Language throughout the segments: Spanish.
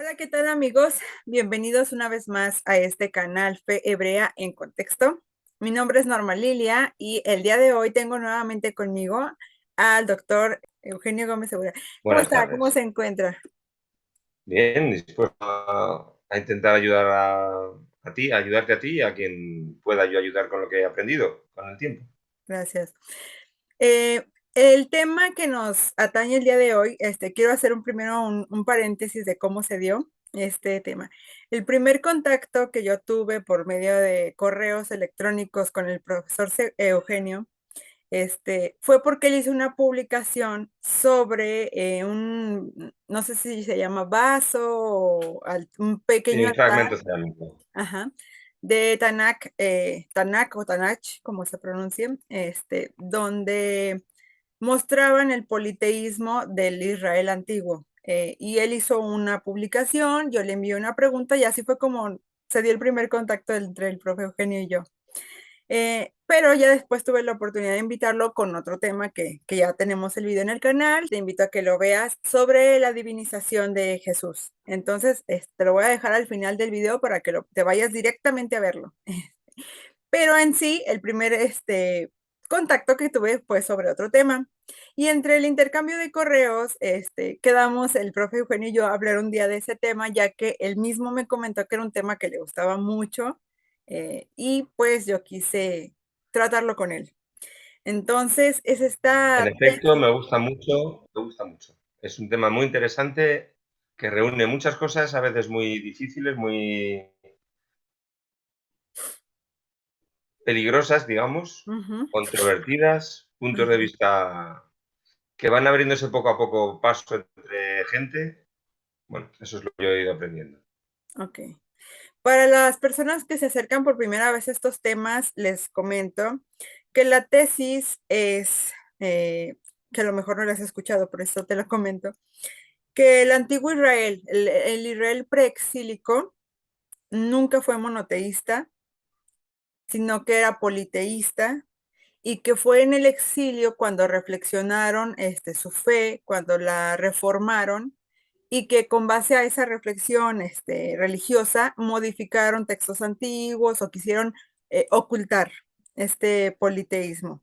Hola, ¿qué tal amigos? Bienvenidos una vez más a este canal Fe Hebrea en Contexto. Mi nombre es Norma Lilia y el día de hoy tengo nuevamente conmigo al doctor Eugenio Gómez Segura. ¿Cómo Buenas está? ¿Cómo tardes. se encuentra? Bien, dispuesto a intentar ayudar a ti, a ayudarte a ti y a quien pueda yo ayudar con lo que he aprendido con el tiempo. Gracias. El tema que nos atañe el día de hoy, quiero hacer primero un paréntesis de cómo se dio este tema. El primer contacto que yo tuve por medio de correos electrónicos con el profesor Eugenio, fue porque él hizo una publicación sobre no sé si se llama vaso o un pequeño Sí, altar, fragmento cerámico. ajá, de Tanakh, Tanakh o Tanach, como se pronuncia, donde mostraban el politeísmo del Israel antiguo. Y él hizo una publicación, yo le envié una pregunta y así fue como se dio el primer contacto entre el profe Eugenio y yo. Pero ya después tuve la oportunidad de invitarlo con otro tema que ya tenemos el video en el canal. Te invito a que lo veas sobre la divinización de Jesús. Entonces, te lo voy a dejar al final del video para que te vayas directamente a verlo. Pero en sí, el primer contacto que tuve fue sobre otro tema. Y entre el intercambio de correos, quedamos el profe Eugenio y yo a hablar un día de ese tema, ya que él mismo me comentó que era un tema que le gustaba mucho, y pues yo quise tratarlo con él. Entonces, es En esta efecto, tesis. me gusta mucho, me gusta mucho. Es un tema muy interesante que reúne muchas cosas, a veces muy difíciles, muy peligrosas, digamos, Ujú, controvertidas, puntos de ujú, vista que van abriéndose poco a poco paso entre gente. Bueno, eso es lo que yo he ido aprendiendo. ok. Para las personas que se acercan por primera vez a estos temas, les comento que la tesis es, que a lo mejor no las has escuchado, por eso te lo comento, que el antiguo Israel, el Israel preexílico, nunca fue monoteísta, sino que era politeísta y que fue en el exilio cuando reflexionaron su fe, cuando la reformaron y que con base a esa reflexión religiosa modificaron textos antiguos o quisieron ocultar este politeísmo.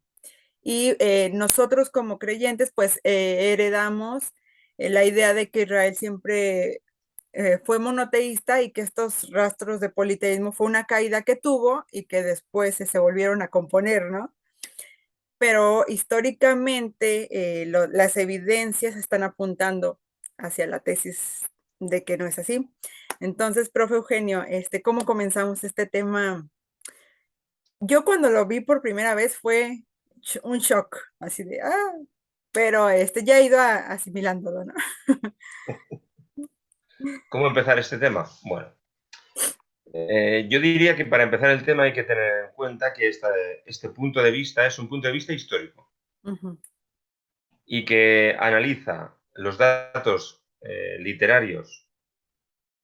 Y nosotros como creyentes pues heredamos la idea de que Israel siempre fue monoteísta y que estos rastros de politeísmo fue una caída que tuvo y que después se volvieron a componer, ¿no? Pero históricamente las evidencias están apuntando hacia la tesis de que no es así. Entonces, profe Eugenio, ¿cómo comenzamos este tema? Yo cuando lo vi por primera vez fue un shock, así de, pero ya he ido asimilándolo, ¿no? ¿Cómo empezar este tema? Bueno, yo diría que para empezar el tema hay que tener en cuenta que este punto de vista es un punto de vista histórico Ujú, y que analiza los datos literarios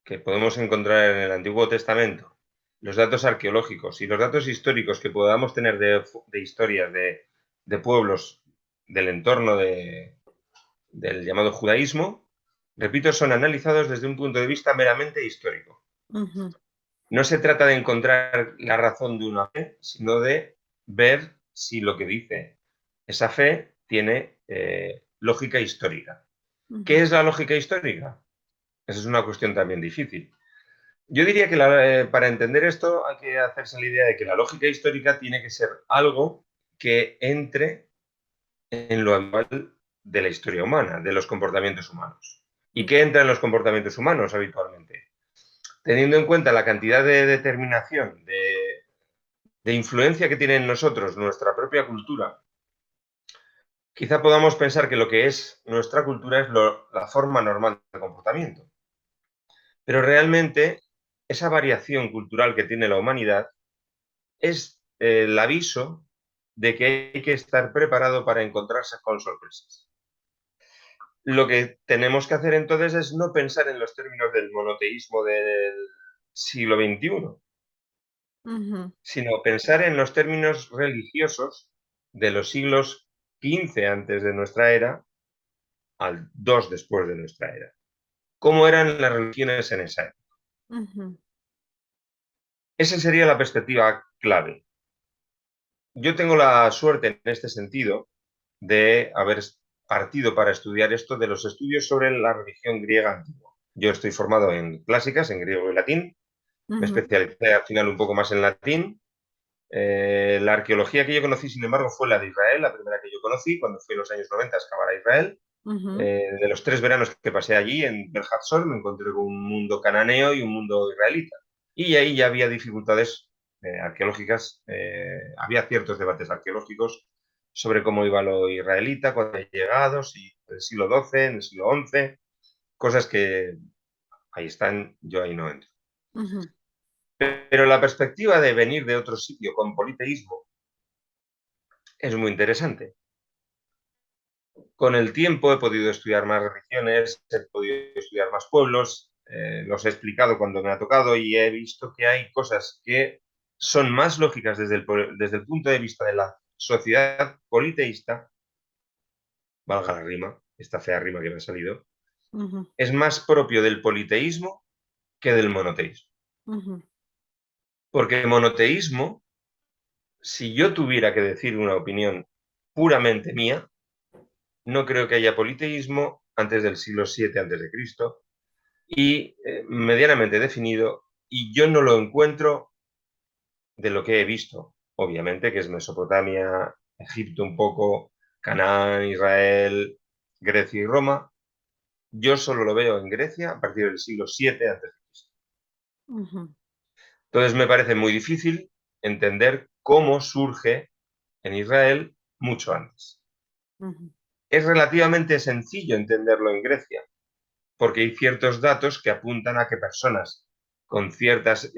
que podemos encontrar en el Antiguo Testamento, los datos arqueológicos y los datos históricos que podamos tener de historias de pueblos del entorno del llamado judaísmo, repito, son analizados desde un punto de vista meramente histórico. ujú, No se trata de encontrar la razón de una fe, sino de ver si lo que dice esa fe tiene lógica histórica. ¿Qué ujú, es la lógica histórica? Esa es una cuestión también difícil. Yo diría que para entender esto hay que hacerse la idea de que la lógica histórica tiene que ser algo que entre en lo habitual de la historia humana, de los comportamientos humanos. ¿Y ujú, qué entra en los comportamientos humanos habitualmente? Teniendo en cuenta la cantidad de determinación, de influencia que tiene en nosotros nuestra propia cultura, quizá podamos pensar que lo que es nuestra cultura es la forma normal de comportamiento. Pero realmente esa variación cultural que tiene la humanidad es el aviso de que hay que estar preparado para encontrarse con sorpresas. Lo que tenemos que hacer entonces es no pensar en los términos del monoteísmo del siglo XXI, ujú. sino pensar en los términos religiosos de los siglos XV antes de nuestra era al 2 después de nuestra era. cómo eran las religiones en esa época. Ujú, Esa sería la perspectiva clave. Yo tengo la suerte en este sentido de haber partido para estudiar esto de los estudios sobre la religión griega antigua. Yo estoy formado en clásicas, en griego y latín, me ujú, especialicé al final un poco más en latín. La arqueología que yo conocí, sin embargo, fue la de Israel, la primera que yo conocí cuando fui en los años 90 a excavar a Israel. ujú, De los 3 veranos que pasé allí en Bel Hatzor, me encontré con un mundo cananeo y un mundo israelita. Y ahí ya había dificultades arqueológicas, había ciertos debates arqueológicos sobre cómo iba lo israelita, cuándo había llegado, si en el siglo XII, en el siglo XI, cosas que ahí están, yo ahí no entro. ujú, Pero la perspectiva de venir de otro sitio con politeísmo es muy interesante. Con el tiempo he podido estudiar más religiones, he podido estudiar más pueblos, los he explicado cuando me ha tocado y he visto que hay cosas que son más lógicas desde el punto de vista de la sociedad politeísta, valga la rima, esta fea rima que me ha salido, ujú, es más propio del politeísmo que del monoteísmo. ujú, Porque monoteísmo, si yo tuviera que decir una opinión puramente mía, no creo que haya politeísmo antes del siglo VII a.C. y medianamente definido, y yo no lo encuentro de lo que he visto, obviamente, que es Mesopotamia, Egipto un poco, Canaán, Israel, Grecia y Roma. Yo solo lo veo en Grecia a partir del siglo VII a.C. ujú, Entonces me parece muy difícil entender cómo surge en Israel mucho antes. ujú, Es relativamente sencillo entenderlo en Grecia, porque hay ciertos datos que apuntan a que personas con ciertas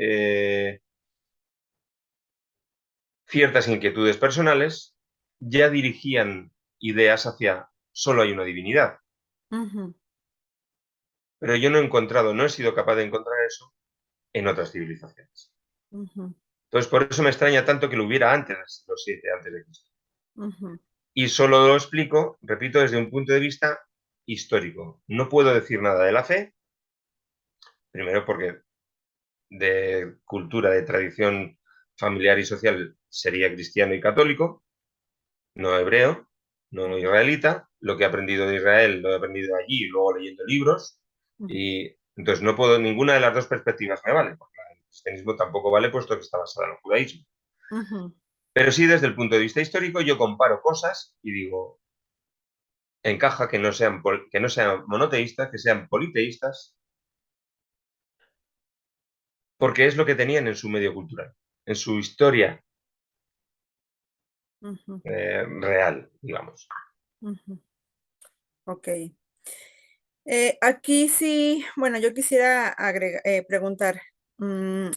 inquietudes personales ya dirigían ideas hacia solo hay una divinidad. ujú, Pero yo no he encontrado, no he sido capaz de encontrar eso en otras civilizaciones. ujú, Entonces, por eso me extraña tanto que lo hubiera antes del siglo VII antes de Cristo. ujú, Y solo lo explico, repito, desde un punto de vista histórico. No puedo decir nada de la fe, primero porque de cultura, de tradición familiar y social sería cristiano y católico, no hebreo, no israelita. Lo que he aprendido de Israel lo he aprendido allí, luego leyendo libros. ujú, Y entonces no puedo, ninguna de las dos perspectivas me vale, porque el cristianismo tampoco vale puesto que está basado en el judaísmo. ujú, Pero sí, desde el punto de vista histórico, yo comparo cosas y digo, encaja que no sean monoteístas, que sean politeístas, porque es lo que tenían en su medio cultural, en su historia ujú, real, digamos. ujú. Ok. Aquí sí, bueno, yo quisiera preguntar, mm,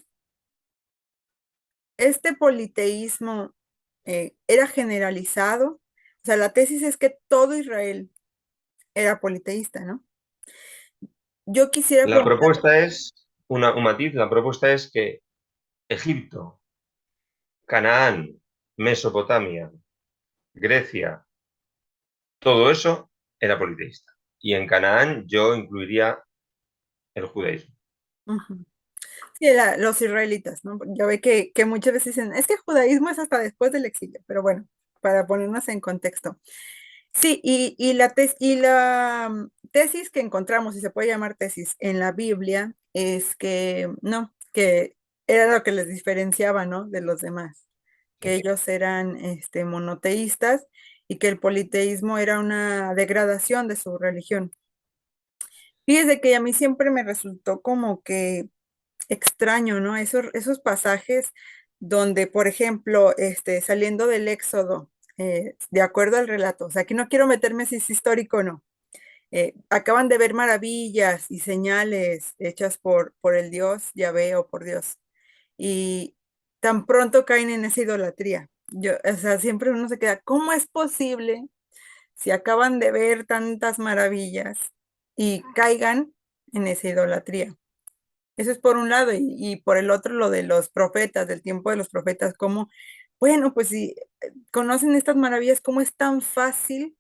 ¿este politeísmo era generalizado? O sea, la tesis es que todo Israel era politeísta, ¿no? Yo quisiera La preguntar, propuesta es, un matiz, la propuesta es que Egipto, Canaán, Mesopotamia, Grecia, todo eso era politeísta. Y en Canaán yo incluiría el judaísmo. ujú, sí, los israelitas, ¿no? Ya ve que muchas veces dicen, es que el judaísmo es hasta después del exilio, pero bueno, para ponernos en contexto. Sí, y la tesis que encontramos, si se puede llamar tesis, en la Biblia es que no, que era lo que les diferenciaba, ¿no? De los demás, que ellos eran monoteístas y que el politeísmo era una degradación de su religión. Fíjese que a mí siempre me resultó como que extraño, ¿no? Esos pasajes donde, por ejemplo, saliendo del Éxodo, de acuerdo al relato, o sea, aquí no quiero meterme si es histórico o no, acaban de ver maravillas y señales hechas por el Dios Yahvé o por Dios, y tan pronto caen en esa idolatría. O sea, siempre uno se queda, ¿cómo es posible si acaban de ver tantas maravillas y caigan en esa idolatría? Eso es por un lado, y por el otro lo de los profetas, del tiempo de los profetas, como, bueno, pues si conocen estas maravillas, ¿cómo es tan fácil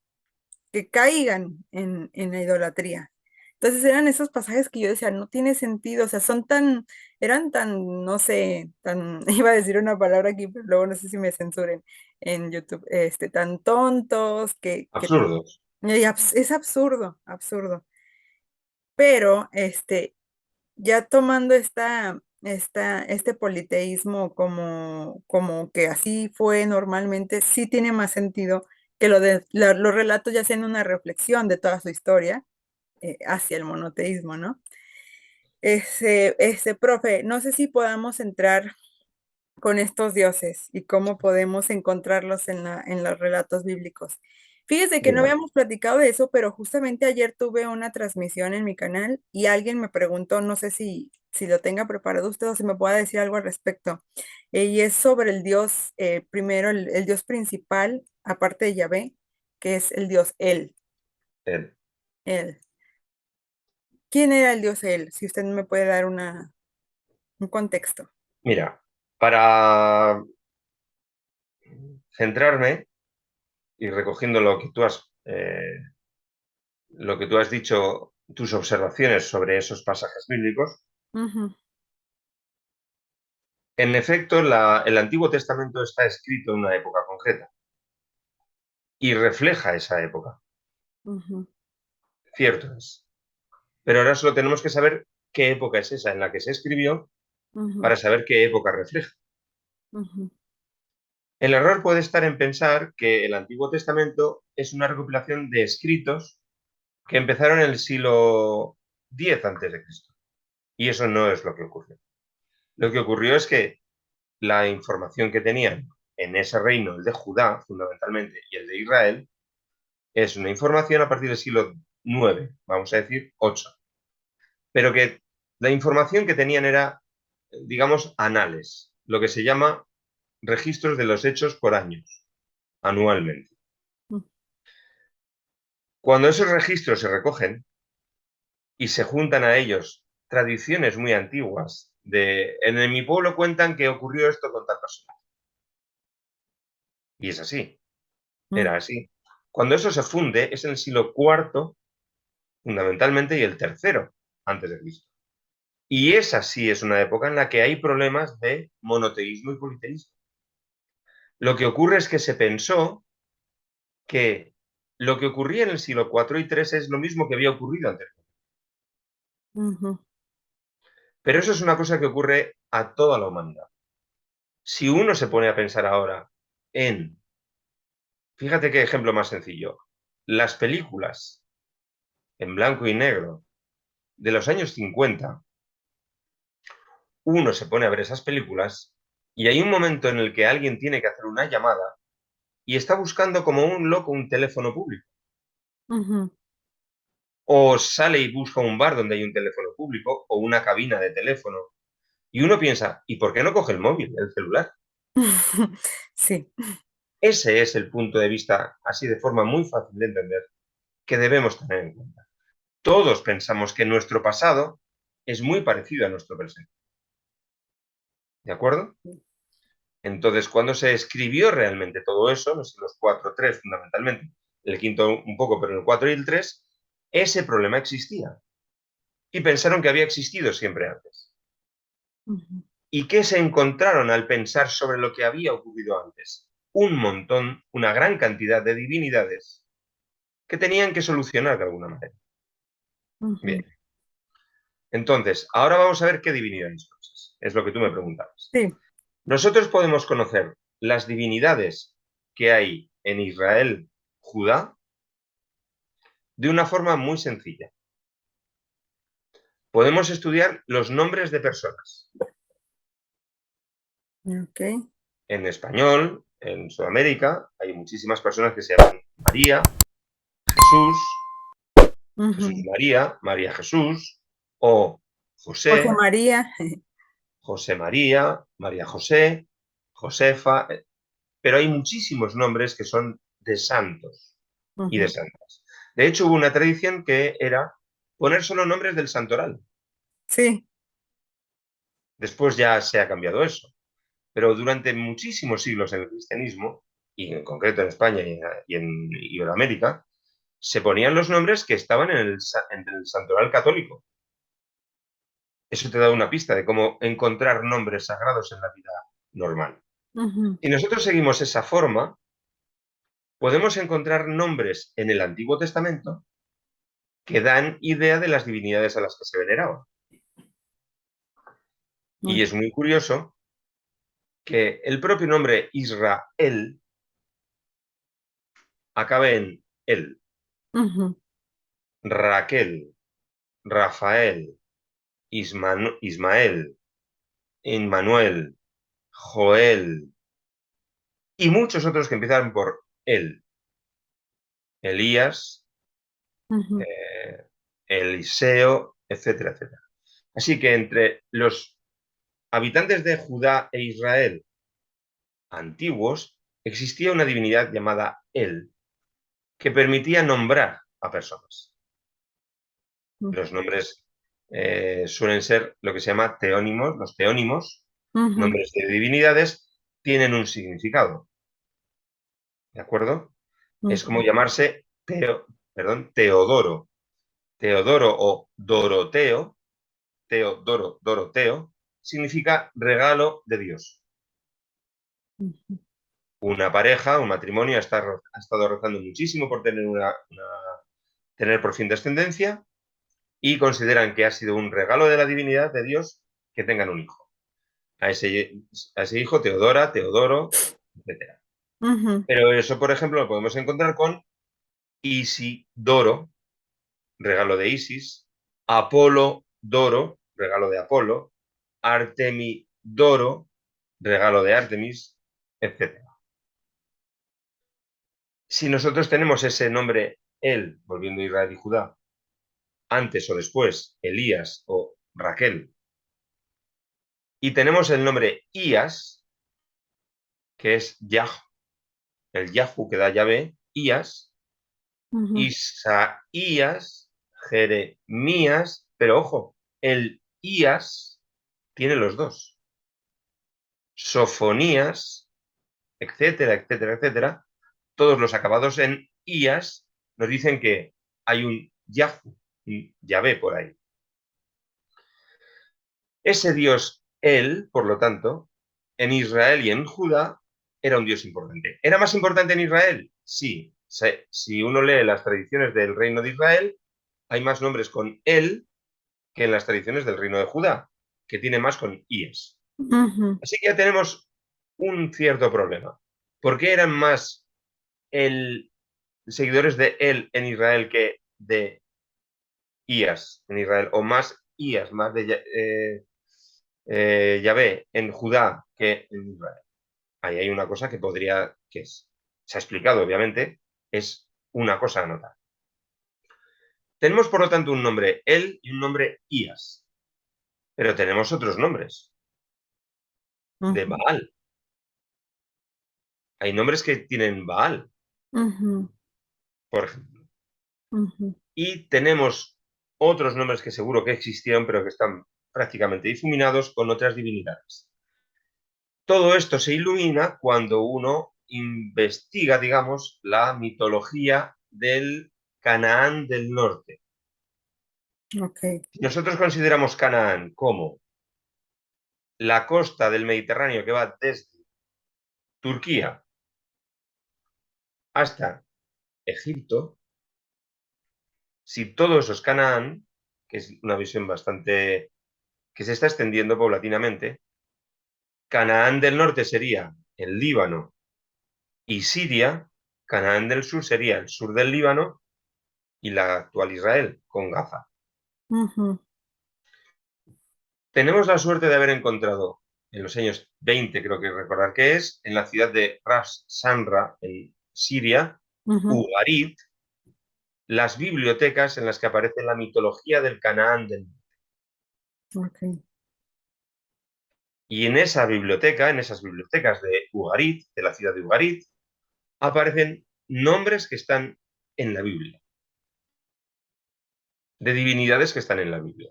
que caigan en la idolatría? Entonces eran esos pasajes que yo decía, no tiene sentido, o sea, eran tan, no sé, tan, iba a decir una palabra aquí, pero luego no sé si me censuren en YouTube, tan tontos Absurdos. es absurdo, absurdo. Pero, ya tomando este politeísmo como que así fue normalmente, sí tiene más sentido que los relatos ya sean una reflexión de toda su historia hacia el monoteísmo, ¿no? Profe, no sé si podamos entrar con estos dioses y cómo podemos encontrarlos en los relatos bíblicos. Fíjese que no Venga, habíamos platicado de eso, pero justamente ayer tuve una transmisión en mi canal y alguien me preguntó, no sé si lo tenga preparado usted o si me pueda decir algo al respecto. Y es sobre el dios, primero, el dios principal, aparte de Yahvé, que es el dios eh, El. ¿Quién era el dios El? Si usted me puede dar un contexto. mira, para centrarme y recogiendo lo que tú has dicho, tus observaciones sobre esos pasajes bíblicos, Ujú, en efecto, el Antiguo Testamento está escrito en una época concreta y refleja esa época, ujú, cierto es. Pero ahora solo tenemos que saber qué época es esa en la que se escribió ujú, para saber qué época refleja. ujú, El error puede estar en pensar que el Antiguo Testamento es una recopilación de escritos que empezaron en el siglo X antes de Cristo. Y eso no es lo que ocurrió. Lo que ocurrió es que la información que tenían en ese reino, el de Judá fundamentalmente, y el de Israel, es una información a partir del siglo IX, vamos a decir 8. Pero que la información que tenían era, digamos, anales, lo que se llama registros de los hechos por años, anualmente. Cuando esos registros se recogen y se juntan a ellos tradiciones muy antiguas, en mi pueblo cuentan que ocurrió esto con tal persona. Y es así, ujú, era así. Cuando eso se funde es en el siglo IV, fundamentalmente, y el tercero antes de Cristo. Y esa sí es una época en la que hay problemas de monoteísmo y politeísmo. Lo que ocurre es que se pensó que lo que ocurría en el siglo IV y III es lo mismo que había ocurrido antes. ujú, Pero eso es una cosa que ocurre a toda la humanidad. Si uno se pone a pensar ahora en, fíjate qué ejemplo más sencillo, las películas en blanco y negro de los años 50, uno se pone a ver esas películas y hay un momento en el que alguien tiene que hacer una llamada y está buscando como un loco un teléfono público. ujú. O sale y busca un bar donde hay un teléfono público o una cabina de teléfono. Y uno piensa, ¿y por qué no coge el móvil, el celular? Sí. Ese es el punto de vista, así de forma muy fácil de entender, que debemos tener en cuenta. Todos pensamos que nuestro pasado es muy parecido a nuestro presente. ¿De acuerdo? Entonces, cuando se escribió realmente todo eso, los siglos 4, 3 fundamentalmente, el quinto un poco, pero el 4 y el 3, ese problema existía. Y pensaron que había existido siempre antes. Ujú, ¿Y qué se encontraron al pensar sobre lo que había ocurrido antes? Un montón, una gran cantidad de divinidades que tenían que solucionar de alguna manera. ujú. Bien, entonces, ahora vamos a ver qué divinidades son esas. Es lo que tú me preguntabas. Sí. Nosotros podemos conocer las divinidades que hay en Israel, Judá, de una forma muy sencilla. Podemos estudiar los nombres de personas. Ok. En español, en Sudamérica, hay muchísimas personas que se llaman María, Jesús, Jesús Ujú. María, María Jesús, o José José, María. José María, María José, Josefa, pero hay muchísimos nombres que son de santos y de Ujú. santas. De hecho, hubo una tradición que era poner solo nombres del santoral. Sí. Después ya se ha cambiado eso. Pero durante muchísimos siglos en el cristianismo, y en concreto en España y en Iberoamérica, se ponían los nombres que estaban en el santoral católico. Eso te da una pista de cómo encontrar nombres sagrados en la vida normal. Si nosotros seguimos esa forma, podemos encontrar nombres en el Antiguo Testamento que dan idea de las divinidades a las que se veneraban. Y es muy curioso que el propio nombre Israel acabe en el. Raquel, Rafael, Ismael, Emmanuel, Joel y muchos otros que empiezan por él. Elías, Eliseo, etcétera, etcétera. Así que entre los habitantes de Judá e Israel antiguos existía una divinidad llamada El, que permitía nombrar a personas. Los nombres suelen ser lo que se llama teónimos. Los teónimos, nombres de divinidades, tienen un significado. ¿De acuerdo? Es como llamarse Teodoro. Teodoro o Doroteo, Doroteo, significa regalo de Dios. Una pareja, un matrimonio ha estado rezando muchísimo por tener por fin descendencia y consideran que ha sido un regalo de la divinidad de Dios que tengan un hijo. A ese hijo Teodora, Teodoro, etc. Pero eso, por ejemplo, lo podemos encontrar con Isidoro, regalo de Isis, Apolo Doro, regalo de Apolo, Artemidoro, regalo de Artemis, etc. Si nosotros tenemos ese nombre, él, volviendo a Israel y Judá, antes o después, Elías o Raquel, y tenemos el nombre Ías, que es Yah, el Yahu que da Yahvé, Ías, Isaías, Jeremías, pero ojo, el Ías tiene los dos. Sofonías, etcétera, etcétera, etcétera, todos los acabados en Ías nos dicen que hay un Yahu, un Yahvé por ahí. Ese Dios, él, por lo tanto, en Israel y en Judá, era un Dios importante. ¿Era más importante en Israel? Sí. Si uno lee las tradiciones del reino de Israel, hay más nombres con él que en las tradiciones del reino de Judá, que tiene más con Ías. Así que ya tenemos un cierto problema. ¿Por qué eran más seguidores de él en Israel que de Ías en Israel? O más Ías, más de Yahvé en Judá que en Israel. Ahí hay una cosa que se ha explicado, obviamente, es una cosa a notar. Tenemos, por lo tanto, un nombre él y un nombre Ías, pero tenemos otros nombres de Baal. Hay nombres que tienen Baal, por ejemplo. Y tenemos otros nombres que seguro que existieron, pero que están prácticamente difuminados con otras divinidades. Todo esto se ilumina cuando uno investiga, digamos, la mitología del Canaán del Norte. Si nosotros consideramos Canaán como la costa del Mediterráneo que va desde Turquía hasta Egipto, si todo eso es Canaán, que es una visión bastante que se está extendiendo paulatinamente, Canaán del Norte sería el Líbano y Siria, Canaán del Sur sería el sur del Líbano y la actual Israel, con Gaza. Tenemos la suerte de haber encontrado en los años 20, creo que recordar que es, en la ciudad de Ras Shamra, en Siria, Ugarit, las bibliotecas en las que aparece la mitología del Canaán del Norte. Y en esa biblioteca, en esas bibliotecas de Ugarit, de la ciudad de Ugarit, aparecen nombres que están en la Biblia, de divinidades que están en la Biblia.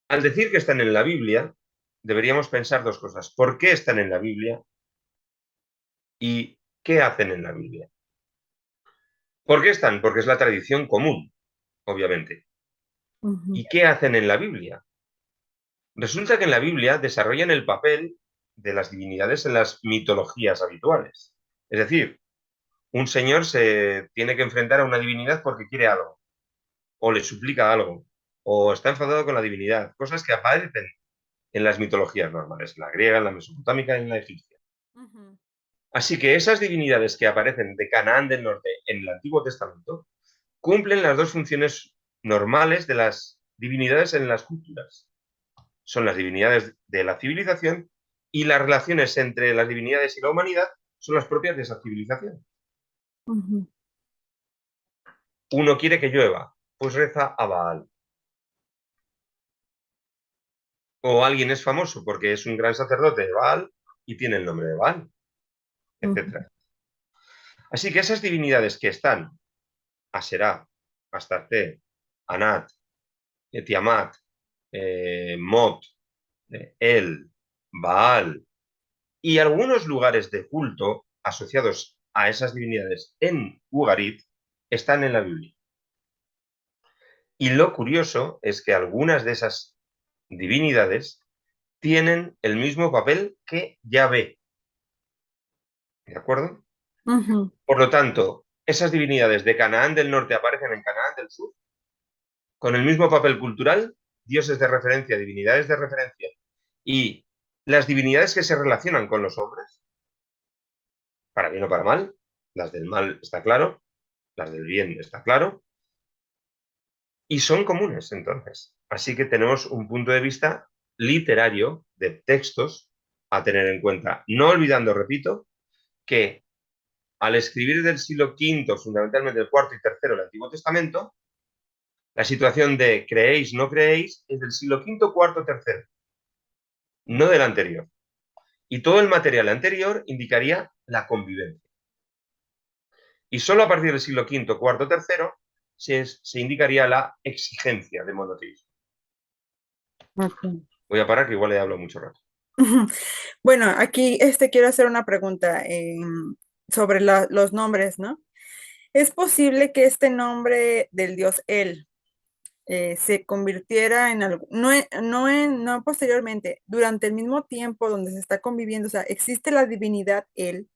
Al decir que están en la Biblia, deberíamos pensar dos cosas. ¿Por qué están en la Biblia? ¿Y qué hacen en la Biblia? ¿Por qué están? Porque es la tradición común, obviamente. Ujú, ¿Y qué hacen en la Biblia? Resulta que en la Biblia desarrollan el papel de las divinidades en las mitologías habituales. Es decir, un señor se tiene que enfrentar a una divinidad porque quiere algo, o le suplica algo, o está enfadado con la divinidad, cosas que aparecen en las mitologías normales, en la griega, en la mesopotámica y en la egipcia. ujú, Así que esas divinidades que aparecen de Canaán del Norte en el Antiguo Testamento cumplen las dos funciones normales de las divinidades en las culturas. Son las divinidades de la civilización y las relaciones entre las divinidades y la humanidad son las propias de esa civilización. ujú, Uno quiere que llueva, pues reza a Baal. O alguien es famoso porque es un gran sacerdote de Baal y tiene el nombre de Baal, ujú, etc. Así que esas divinidades que están, Aserá, Astarte, Anat, Tiamat, Mot, El, Baal y algunos lugares de culto asociados a esas divinidades en Ugarit están en la Biblia. Y lo curioso es que algunas de esas divinidades tienen el mismo papel que Yahvé, ¿de acuerdo? ujú, Por lo tanto, esas divinidades de Canaán del Norte aparecen en Canaán del Sur con el mismo papel cultural, dioses de referencia, divinidades de referencia, y las divinidades que se relacionan con los hombres, para bien o para mal, las del mal está claro, las del bien está claro, y son comunes entonces. Así que tenemos un punto de vista literario de textos a tener en cuenta, no olvidando, repito, que al escribir del siglo V, fundamentalmente el cuarto y tercero del Antiguo Testamento, la situación de creéis, no creéis, es del siglo V, cuarto, tercero, no del anterior. Y todo el material anterior indicaría la convivencia. Y solo a partir del siglo V, cuarto, tercero se indicaría la exigencia de monoteísmo. ok. Voy a parar que igual le hablo mucho rato. Bueno, aquí quiero hacer una pregunta sobre los nombres, ¿no? ¿Es posible que este nombre del dios El se convirtiera en algo, no posteriormente, durante el mismo tiempo donde se está conviviendo, o sea, existe la divinidad El,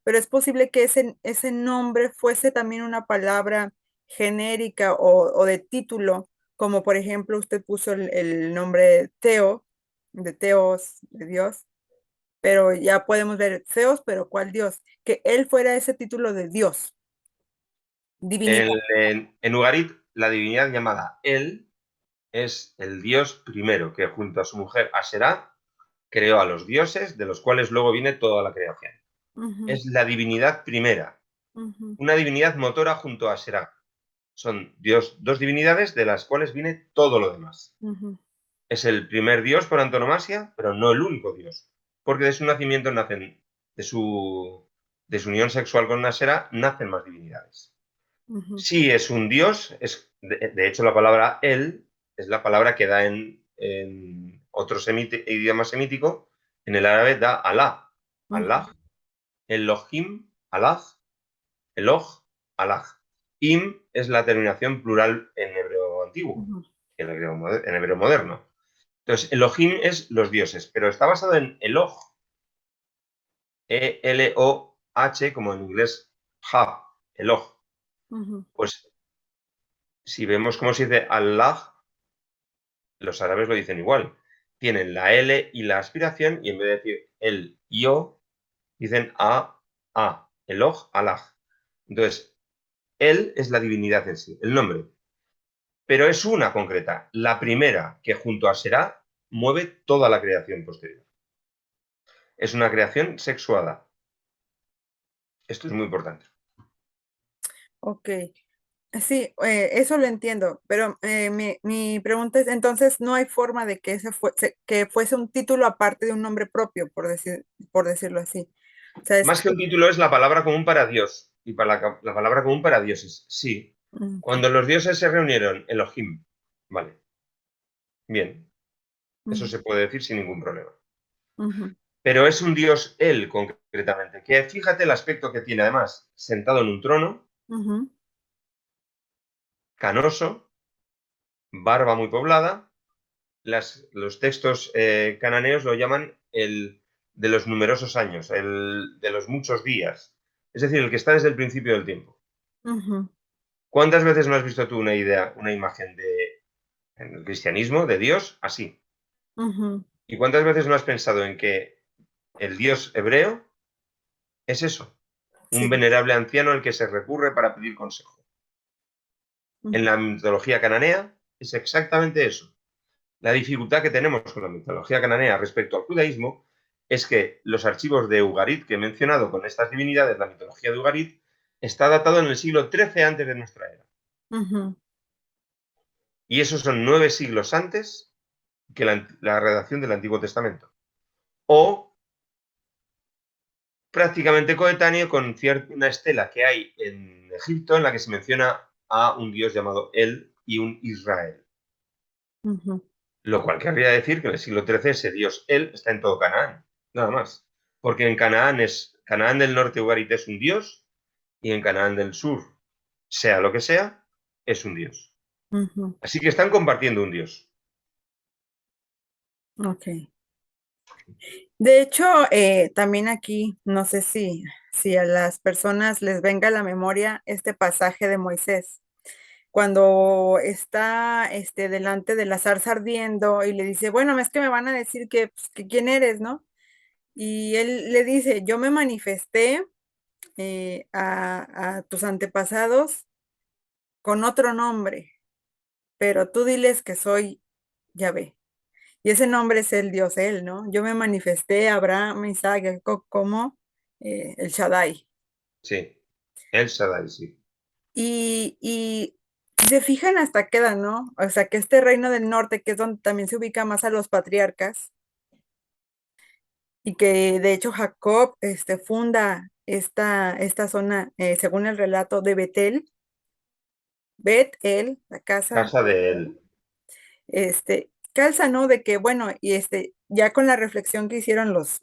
pero es posible que ese nombre fuese también una palabra genérica o de título, como por ejemplo usted puso el nombre Teo, de Teos, de Dios, pero ya podemos ver Zeus, pero ¿cuál Dios? Que él fuera ese título de Dios, divinidad. En Ugarit, la divinidad llamada El es el dios primero que junto a su mujer Aserá creó a los dioses, de los cuales luego viene toda la creación. Ujú, Es la divinidad primera, ujú, una divinidad motora junto a Aserá. Son dos divinidades de las cuales viene todo lo demás. ujú, Es el primer dios por antonomasia, pero no el único dios, porque de su nacimiento nacen, de su unión sexual con Aserá, nacen más divinidades. ujú, Sí es un dios, de hecho la palabra él es la palabra que da en otro idioma semítico, en el árabe da Alá, ujú, Allah, Elohim, Allah, Eloh, Allah. Im es la terminación plural en hebreo antiguo, ujú, en hebreo moderno. Entonces, Elohim es los dioses, pero está basado en Eloh, E-L-O-H, como en inglés, Ha, Eloh. ujú, Pues si vemos cómo se dice Allah, los árabes lo dicen igual. Tienen la L y la aspiración y en vez de decir el yo, dicen a, Eloh, Allah. Entonces, él es la divinidad en sí, el nombre. Pero es una concreta, la primera que junto a Será mueve toda la creación posterior. Es una creación sexuada. Esto es muy importante. ok. Sí, eso lo entiendo, pero mi pregunta es, entonces, ¿no hay forma de que que fuese un título aparte de un nombre propio, por decirlo así? O sea, Más que un título es la palabra común para Dios y para la palabra común para dioses. Sí. ok, Cuando los dioses se reunieron, Elohim. Vale. Bien. Eso ujú, se puede decir sin ningún problema. ujú, Pero es un dios él concretamente, que fíjate el aspecto que tiene además, sentado en un trono, ujú, canoso, barba muy poblada. Los textos cananeos lo llaman el de los numerosos años, el de los muchos días, es decir, el que está desde el principio del tiempo. Ujú, ¿Cuántas veces no has visto tú una idea, una imagen en el cristianismo de Dios así? ujú. ¿Y cuántas veces no has pensado en que el Dios hebreo es eso? Un Sí. venerable anciano al que se recurre para pedir consejo. En Ujú, la mitología cananea es exactamente eso. La dificultad que tenemos con la mitología cananea respecto al judaísmo es que los archivos de Ugarit que he mencionado con estas divinidades, la mitología de Ugarit, está datado en el siglo XIII antes de nuestra era. ujú, Y esos son 9 siglos antes que la redacción del Antiguo Testamento. O prácticamente coetáneo con una estela que hay en Egipto en la que se menciona a un dios llamado El y un Israel. ujú, Lo cual querría decir que en el siglo XIII ese dios El está en todo Canaán, nada más. Porque en Canaán del norte Ugarit es un dios y en Canaán del sur, sea lo que sea, es un dios. ujú. Así que están compartiendo un dios. Ok. De hecho, también aquí, no sé si a las personas les venga a la memoria este pasaje de Moisés, cuando está delante de la zarza ardiendo y le dice, bueno, es que me van a decir que, pues, que quién eres, ¿no? Y él le dice, yo me manifesté a tus antepasados con otro nombre, pero tú diles que soy Yahvé. Y ese nombre es el Dios Él, ¿no? Yo me manifesté a Abraham, Isaac, Jacob como el Shaddai. Sí, El Shaddai, sí. Y si se fijan hasta queda, ¿no? O sea, que este reino del norte, que es donde también se ubica más a los patriarcas, y que de hecho Jacob funda esta zona, según el relato de Betel, Bet-El, la casa, Casa de él. calza, ¿no? De que, bueno, y ya con la reflexión que hicieron los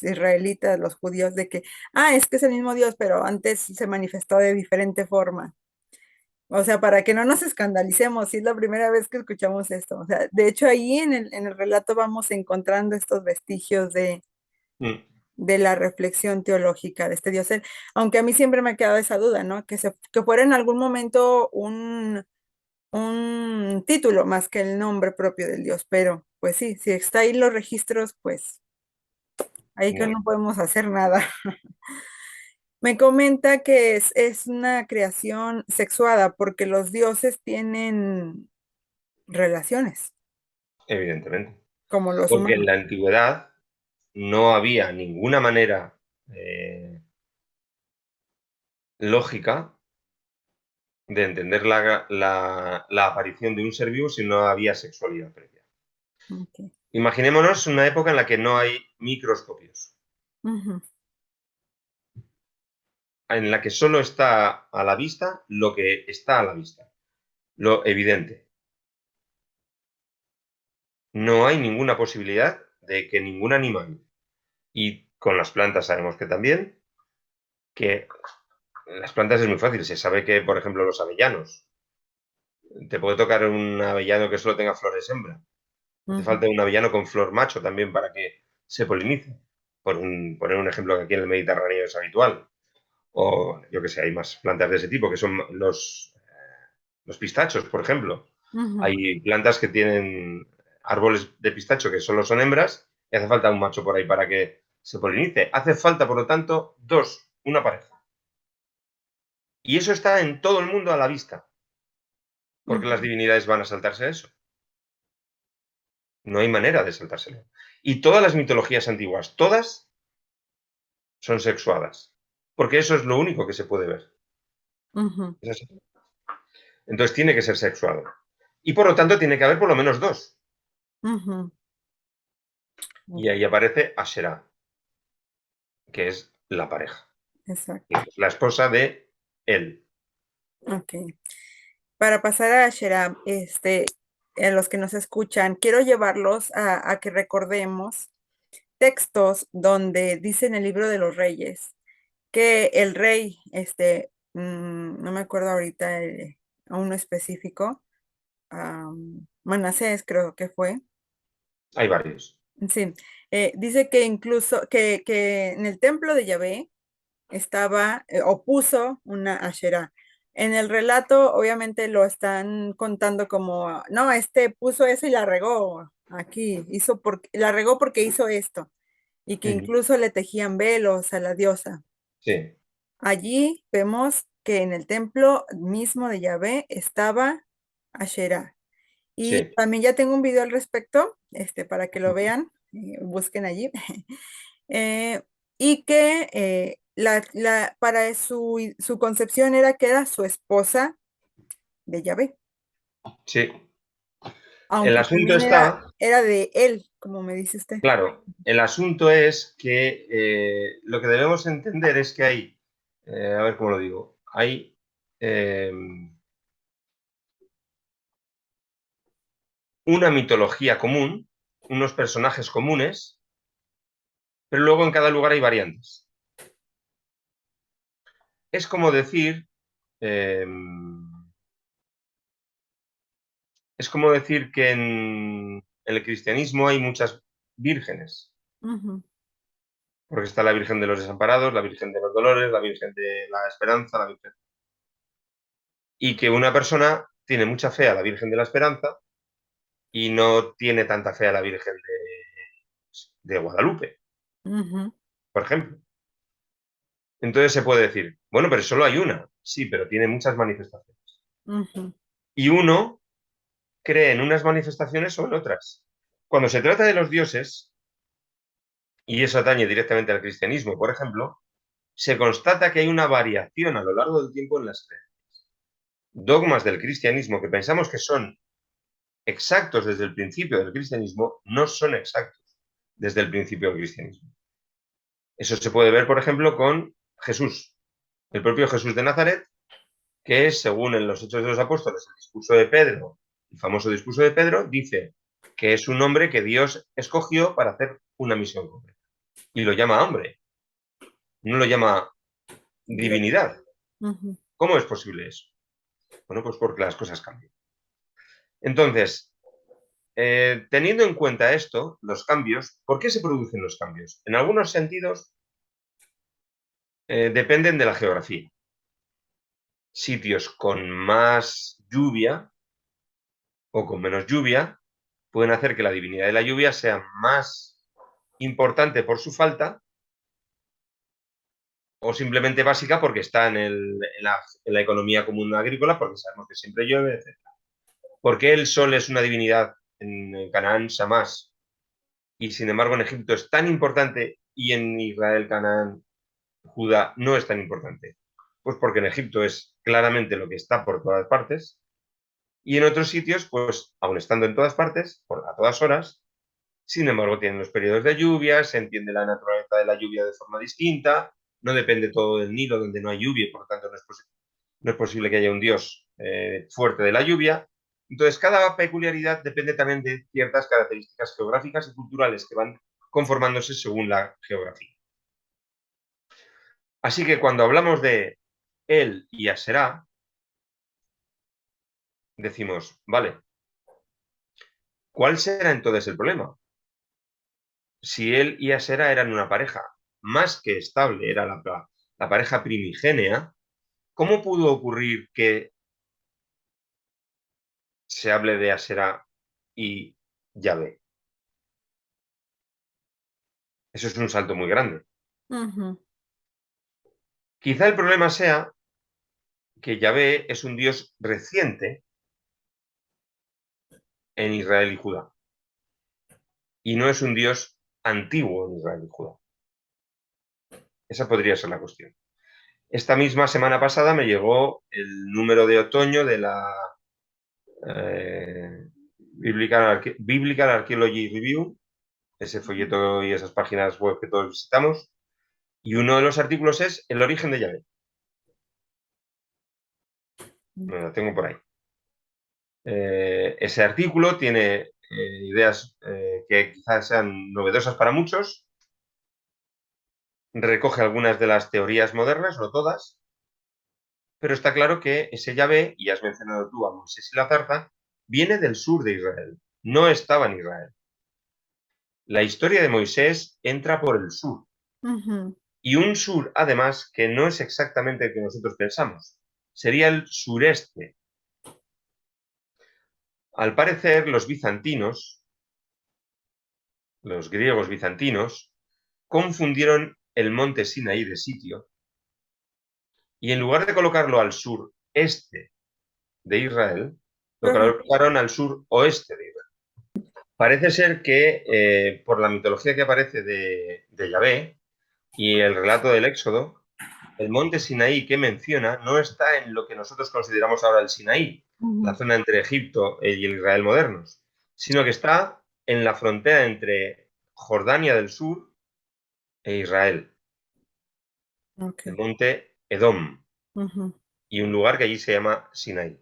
israelitas, los judíos, de que, es que es el mismo Dios, pero antes se manifestó de diferente forma. O sea, para que no nos escandalicemos, si es la primera vez que escuchamos esto. O sea, de hecho, ahí en el relato vamos encontrando estos vestigios Mm, de la reflexión teológica de este Dios. Aunque a mí siempre me ha quedado esa duda, ¿no? Que fuera en algún momento un título más que el nombre propio del Dios, pero pues sí, si está ahí los registros, pues ahí que ya, no podemos hacer nada. Me comenta que es una creación sexuada porque los dioses tienen relaciones, evidentemente. como los Porque en humanos. la antigüedad no había ninguna manera eh, lógica de entender la aparición de un ser vivo si no había sexualidad previa. Ok. Imaginémonos una época en la que no hay microscopios, Ujú, en la que solo está a la vista lo que está a la vista, lo evidente. No hay ninguna posibilidad de que ningún animal, y con las plantas sabemos que también, que las plantas es muy fácil, se sabe que, por ejemplo, los avellanos, te puede tocar un avellano que solo tenga flores hembra. Hace ujú, falta un avellano con flor macho también para que se polinice. Poner un ejemplo que aquí en el Mediterráneo es habitual. O yo que sé, hay más plantas de ese tipo, que son los pistachos, por ejemplo. ujú, Hay plantas que tienen árboles de pistacho que solo son hembras y hace falta un macho por ahí para que se polinice. Hace falta, por lo tanto, dos, una pareja. Y eso está en todo el mundo a la vista, porque las ujú, divinidades van a saltarse eso. No hay manera de saltárselo. Y todas las mitologías antiguas, todas son sexuadas, porque eso es lo único que se puede ver. ujú, Es así. Entonces tiene que ser sexuado. Y por lo tanto tiene que haber por lo menos dos. ujú. Y ahí aparece Asherah, que es la pareja, que Exacto. es la esposa de él. Ok. Para pasar a Shera, a los que nos escuchan, quiero llevarlos a que recordemos textos donde dice en el libro de los reyes que el rey, no me acuerdo ahorita a uno específico, Manasés creo que fue. Hay varios. Sí, dice que incluso que en el templo de Yahvé estaba o puso una Asherá. En el relato, obviamente lo están contando como, no, puso eso y la regó aquí, la regó porque hizo esto, y que Ujú. incluso le tejían velos a la diosa. Sí, Allí vemos que en el templo mismo de Yahvé estaba Asherá. Y sí. también ya tengo un video al respecto, para que lo Ujú. vean, busquen allí. Eh, y que para su concepción era que era su esposa de Yahvé, Sí. El aunque asunto también está, era de él, como me dice usted. claro, el asunto es que lo que debemos entender es que hay, a ver cómo lo digo, hay eh, una mitología común, unos personajes comunes, pero luego en cada lugar hay variantes. Es como decir, eh, que en el cristianismo hay muchas vírgenes, Ujú, porque está la Virgen de los Desamparados, la Virgen de los Dolores, la Virgen de la Esperanza, la Virgen... Y que una persona tiene mucha fe a la Virgen de la Esperanza y no tiene tanta fe a la Virgen de Guadalupe, ujú, por ejemplo. Entonces se puede decir, bueno, pero solo hay una. Sí, pero tiene muchas manifestaciones. ujú, Y uno cree en unas manifestaciones o en otras. Cuando se trata de los dioses, y eso atañe directamente al cristianismo, por ejemplo, se constata que hay una variación a lo largo del tiempo en las creencias. Dogmas del cristianismo que pensamos que son exactos desde el principio del cristianismo no son exactos desde el principio del cristianismo. Eso se puede ver, por ejemplo, con Jesús, el propio Jesús de Nazaret, que es, según en los Hechos de los Apóstoles, el discurso de Pedro, el famoso discurso de Pedro, dice que es un hombre que Dios escogió para hacer una misión concreta. Y lo llama hombre, no lo llama Dios. divinidad. Ujú, ¿Cómo es posible eso? Bueno, pues porque las cosas cambian. Entonces, teniendo en cuenta esto, los cambios, ¿por qué se producen los cambios? En algunos sentidos, dependen de la geografía. Sitios con más lluvia o con menos lluvia pueden hacer que la divinidad de la lluvia sea más importante por su falta o simplemente básica porque está en la economía común agrícola, porque sabemos que siempre llueve, etc. ¿Por qué el sol es una divinidad en Canaán, Shamash, y sin embargo en Egipto es tan importante y en Israel, Canaán, Judá no es tan importante? Pues porque en Egipto es claramente lo que está por todas partes y en otros sitios, pues aun estando en todas partes, a todas horas, sin embargo tienen los periodos de lluvia, se entiende la naturaleza de la lluvia de forma distinta, no depende todo del Nilo donde no hay lluvia y por lo tanto no es posible que haya un dios fuerte de la lluvia. Entonces, cada peculiaridad depende también de ciertas características geográficas y culturales que van conformándose según la geografía. Así que cuando hablamos de él y Aserá, decimos, vale, ¿cuál será entonces el problema? Si él y Aserá eran una pareja más que estable, era la pareja primigenia, ¿cómo pudo ocurrir que se hable de Aserá y Yahvé? Eso es un salto muy grande. ujú, Quizá el problema sea que Yahvé es un dios reciente en Israel y Judá, y no es un dios antiguo en Israel y Judá. Esa podría ser la cuestión. Esta misma semana pasada me llegó el número de otoño de la Biblical Archaeology Review, ese folleto y esas páginas web que todos visitamos, y uno de los artículos es el origen de Yahvé. Me lo tengo por ahí. Ese artículo tiene ideas que quizás sean novedosas para muchos, recoge algunas de las teorías modernas, no todas, pero está claro que ese Yahvé, y has mencionado tú a Moisés y la zarza, viene del sur de Israel, no estaba en Israel. La historia de Moisés entra por el sur, Ujú. y un sur, además, que no es exactamente el que nosotros pensamos, sería el sureste. Al parecer, los bizantinos, los griegos bizantinos, confundieron el monte Sinaí de sitio y en lugar de colocarlo al sureste de Israel, lo Ajá. colocaron al suroeste de Israel. Parece ser que por la mitología que aparece de Yahvé y el relato del Éxodo, el monte Sinaí que menciona no está en lo que nosotros consideramos ahora el Sinaí, la Ujú. zona entre Egipto y el Israel modernos, sino que está en la frontera entre Jordania del sur e Israel, Ok. el monte Edom, Ujú. y un lugar que allí se llama Sinaí.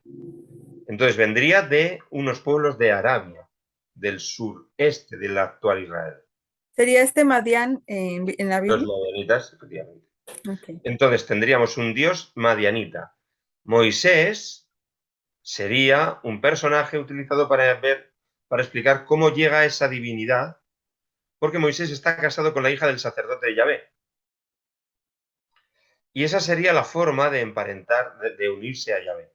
Entonces vendría de unos pueblos de Arabia, del sureste del actual Israel. ¿Sería este Madián en la Los Biblia? madianitas, efectivamente. Ok. Entonces tendríamos un dios madianita. Moisés sería un personaje utilizado para explicar cómo llega a esa divinidad, porque Moisés está casado con la hija del sacerdote de Yahvé. Y esa sería la forma de emparentar, de unirse a Yahvé.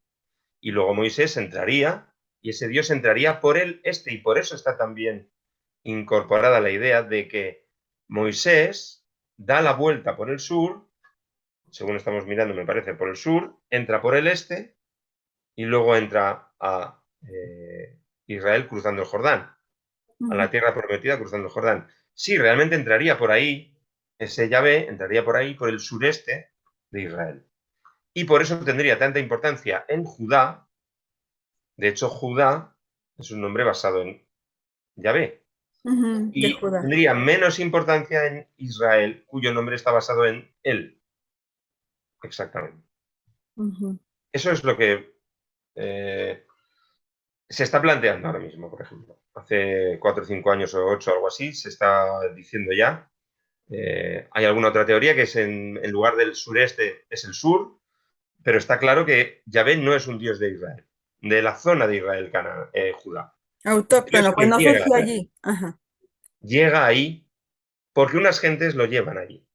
Y luego Moisés entraría, y ese Dios entraría por el este, y por eso está también incorporada la idea de que Moisés da la vuelta por el sur, según estamos mirando, me parece, por el sur, entra por el este, y luego entra a Israel cruzando el Jordán, a Ujú. la tierra prometida cruzando el Jordán. Sí, realmente entraría por ahí, ese Yahvé entraría por ahí, por el sureste de Israel. Y por eso tendría tanta importancia en Judá. De hecho, Judá es un nombre basado en Yahvé. Ujú. De Y Judá. tendría menos importancia en Israel, cuyo nombre está basado en él. Exactamente. Ujú. Eso es lo que eh, se está planteando ahora mismo, por ejemplo. Hace 4 o 5 años o 8, algo así, se está diciendo ya. Hay alguna otra teoría que es en lugar del sureste es el sur, pero está claro que Yahvé no es un dios de Israel, de la zona de Israel, Judá. Es un dios Autóctono, pues que no sé llega, si allí. Ajá. llega ahí porque unas gentes lo llevan allí.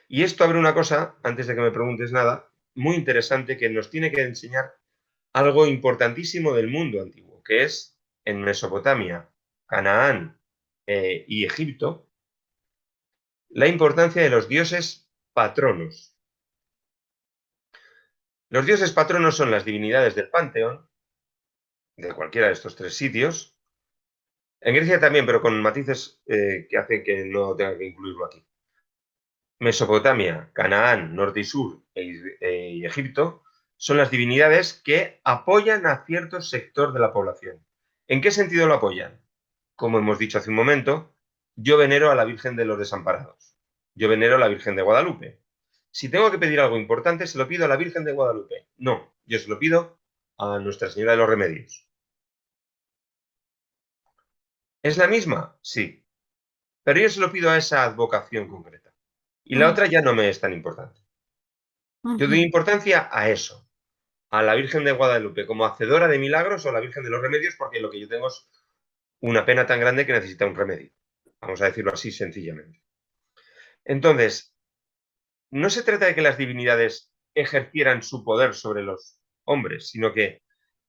Y esto abre una cosa, antes de que me preguntes nada, muy interesante que nos tiene que enseñar algo importantísimo del mundo antiguo, que es en Mesopotamia, Canaán y Egipto, la importancia de los dioses patronos. Los dioses patronos son las divinidades del panteón, de cualquiera de estos tres sitios. En Grecia también, pero con matices que hacen que no tenga que incluirlo aquí. Mesopotamia, Canaán, norte y sur y Egipto son las divinidades que apoyan a cierto sector de la población. ¿En qué sentido lo apoyan? Como hemos dicho hace un momento, yo venero a la Virgen de los Desamparados. Yo venero a la Virgen de Guadalupe. Si tengo que pedir algo importante, ¿se lo pido a la Virgen de Guadalupe? No, yo se lo pido a Nuestra Señora de los Remedios. ¿Es la misma? Sí, pero yo se lo pido a esa advocación concreta. Y la Ujú. otra ya no me es tan importante. Yo doy Ujú. importancia a eso, a la Virgen de Guadalupe como hacedora de milagros o a la Virgen de los Remedios, porque lo que yo tengo es una pena tan grande que necesita un remedio. Vamos a decirlo así sencillamente. Entonces, no se trata de que las divinidades ejercieran su poder sobre los hombres, sino que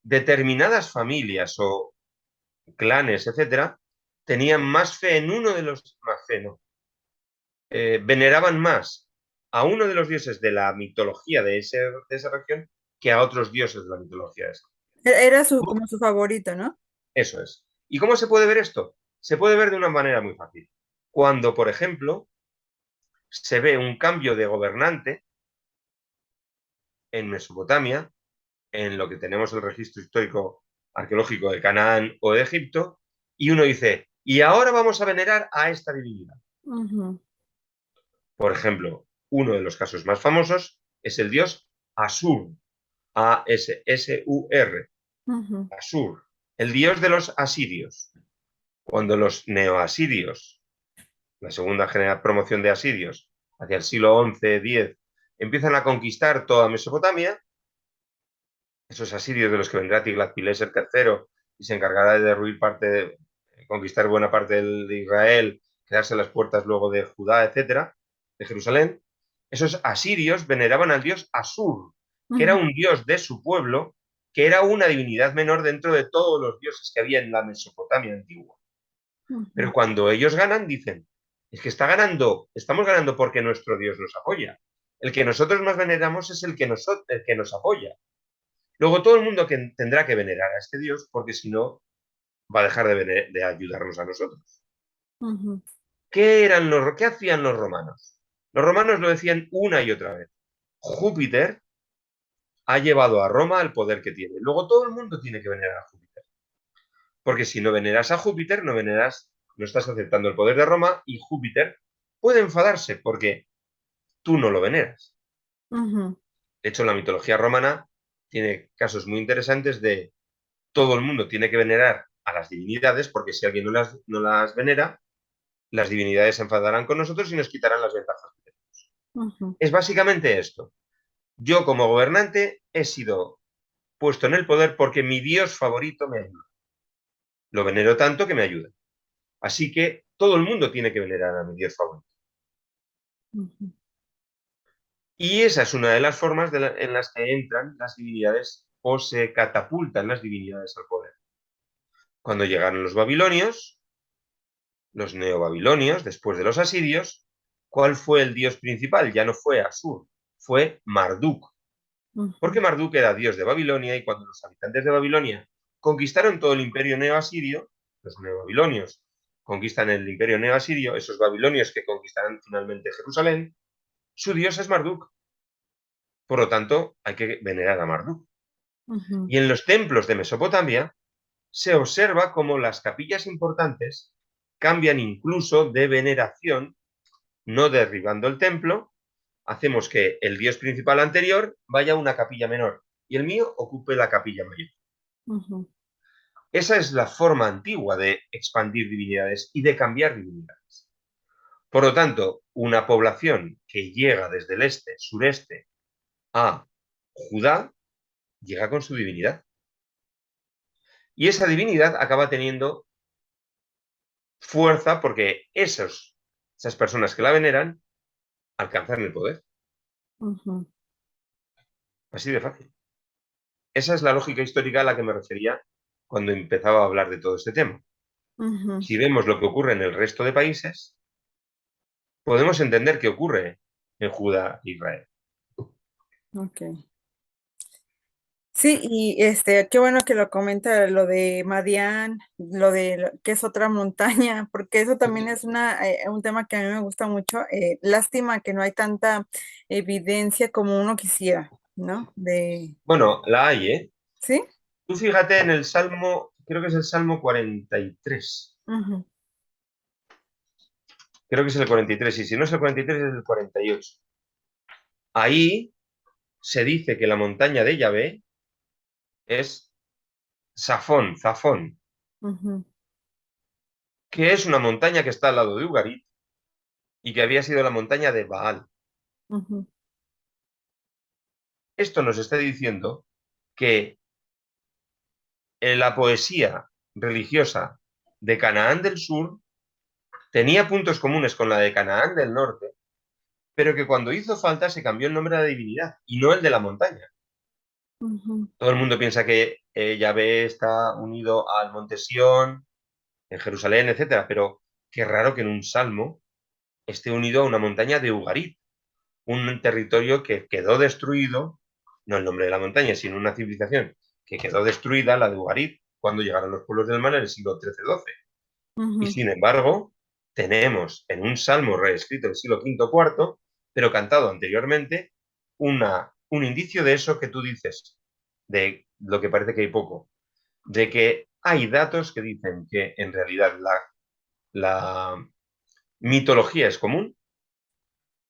determinadas familias o clanes, etcétera, tenían más fe en uno de los, más fe, no, veneraban más a uno de los dioses de la mitología de esa región que a otros dioses de la mitología de esa. Era como su favorito, ¿no? Eso es. ¿Y cómo se puede ver esto? Se puede ver de una manera muy fácil. Cuando, por ejemplo, se ve un cambio de gobernante en Mesopotamia, en lo que tenemos el registro histórico arqueológico de Canaán o de Egipto, y uno dice, y ahora vamos a venerar a esta divinidad. Ujú. Por ejemplo, uno de los casos más famosos es el dios Asur, A-S-S-U-R, Ujú. Asur, el dios de los asirios. Cuando los neoasirios, la segunda promoción de asirios, hacia el siglo XI-X, empiezan a conquistar toda Mesopotamia, esos asirios de los que vendrá Tiglat-Pileser III y se encargará de derruir conquistar buena parte de Israel, quedarse las puertas luego de Judá, etcétera, de Jerusalén. Esos asirios veneraban al dios Asur, que era ujú, un dios de su pueblo, que era una divinidad menor dentro de todos los dioses que había en la Mesopotamia antigua. Pero ujú, cuando ellos ganan, dicen, es que estamos ganando porque nuestro Dios nos apoya. El que nosotros más veneramos es el que nos apoya. Luego todo el mundo tendrá que venerar a este Dios porque si no va a dejar de ayudarnos a nosotros. ujú, ¿Qué hacían los romanos? Los romanos lo decían una y otra vez. Júpiter ha llevado a Roma al poder que tiene. Luego todo el mundo tiene que venerar a Júpiter. Porque si no veneras a Júpiter, no estás aceptando el poder de Roma y Júpiter puede enfadarse porque tú no lo veneras. ujú, De hecho, la mitología romana tiene casos muy interesantes de todo el mundo tiene que venerar a las divinidades porque si alguien no las venera, las divinidades se enfadarán con nosotros y nos quitarán las ventajas. ujú, Es básicamente esto. Yo como gobernante he sido puesto en el poder porque mi dios favorito me ayuda. Lo venero tanto que me ayuda. Así que todo el mundo tiene que venerar a mi dios favorito. ujú, Y esa es una de las formas en las que entran las divinidades o se catapultan las divinidades al poder. Cuando llegaron los babilonios, los neobabilonios, después de los asirios, ¿cuál fue el dios principal? Ya no fue Asur, fue Marduk. Porque ujú, Marduk era dios de Babilonia y cuando los habitantes de Babilonia conquistaron todo el imperio neoasirio, los neobabilonios conquistan el imperio neoasirio, esos babilonios que conquistarán finalmente Jerusalén, su dios es Marduk. Por lo tanto, hay que venerar a Marduk. ujú, Y en los templos de Mesopotamia se observa cómo las capillas importantes cambian incluso de veneración, no derribando el templo, hacemos que el dios principal anterior vaya a una capilla menor y el mío ocupe la capilla mayor. ujú, Esa es la forma antigua de expandir divinidades y de cambiar divinidades. Por lo tanto, una población que llega desde el este, sureste, a Judá, llega con su divinidad. Y esa divinidad acaba teniendo fuerza porque esas personas que la veneran alcanzan el poder. ujú, Así de fácil. Esa es la lógica histórica a la que me refería cuando empezaba a hablar de todo este tema. ujú. Si vemos lo que ocurre en el resto de países, podemos entender qué ocurre en Judá e Israel. Ok. Sí, y qué bueno que lo comenta lo de Madián, que es otra montaña, porque eso también es un tema que a mí me gusta mucho. Lástima que no hay tanta evidencia como uno quisiera, ¿no? Bueno, la hay, ¿eh? ¿Sí? Tú fíjate en el Salmo, creo que es el Salmo 43. Ujú, Creo que es el 43, y si no es el 43 es el 48. Ahí se dice que la montaña de Yahvé es Zafón, ujú, que es una montaña que está al lado de Ugarit y que había sido la montaña de Baal. ujú, Esto nos está diciendo que la poesía religiosa de Canaán del Sur tenía puntos comunes con la de Canaán del Norte, pero que cuando hizo falta se cambió el nombre de la divinidad y no el de la montaña. ujú, Todo el mundo piensa que Yahvé está unido al monte Sión, en Jerusalén, etcétera, pero qué raro que en un salmo esté unido a una montaña de Ugarit, un territorio que quedó destruido, no el nombre de la montaña, sino una civilización que quedó destruida, la de Ugarit, cuando llegaron los pueblos del mar en el siglo XIII-XII. Y ujú. sin embargo, tenemos en un salmo reescrito del siglo V cuarto, pero cantado anteriormente, un indicio de eso que tú dices, de lo que parece que hay poco, de que hay datos que dicen que en realidad la mitología es común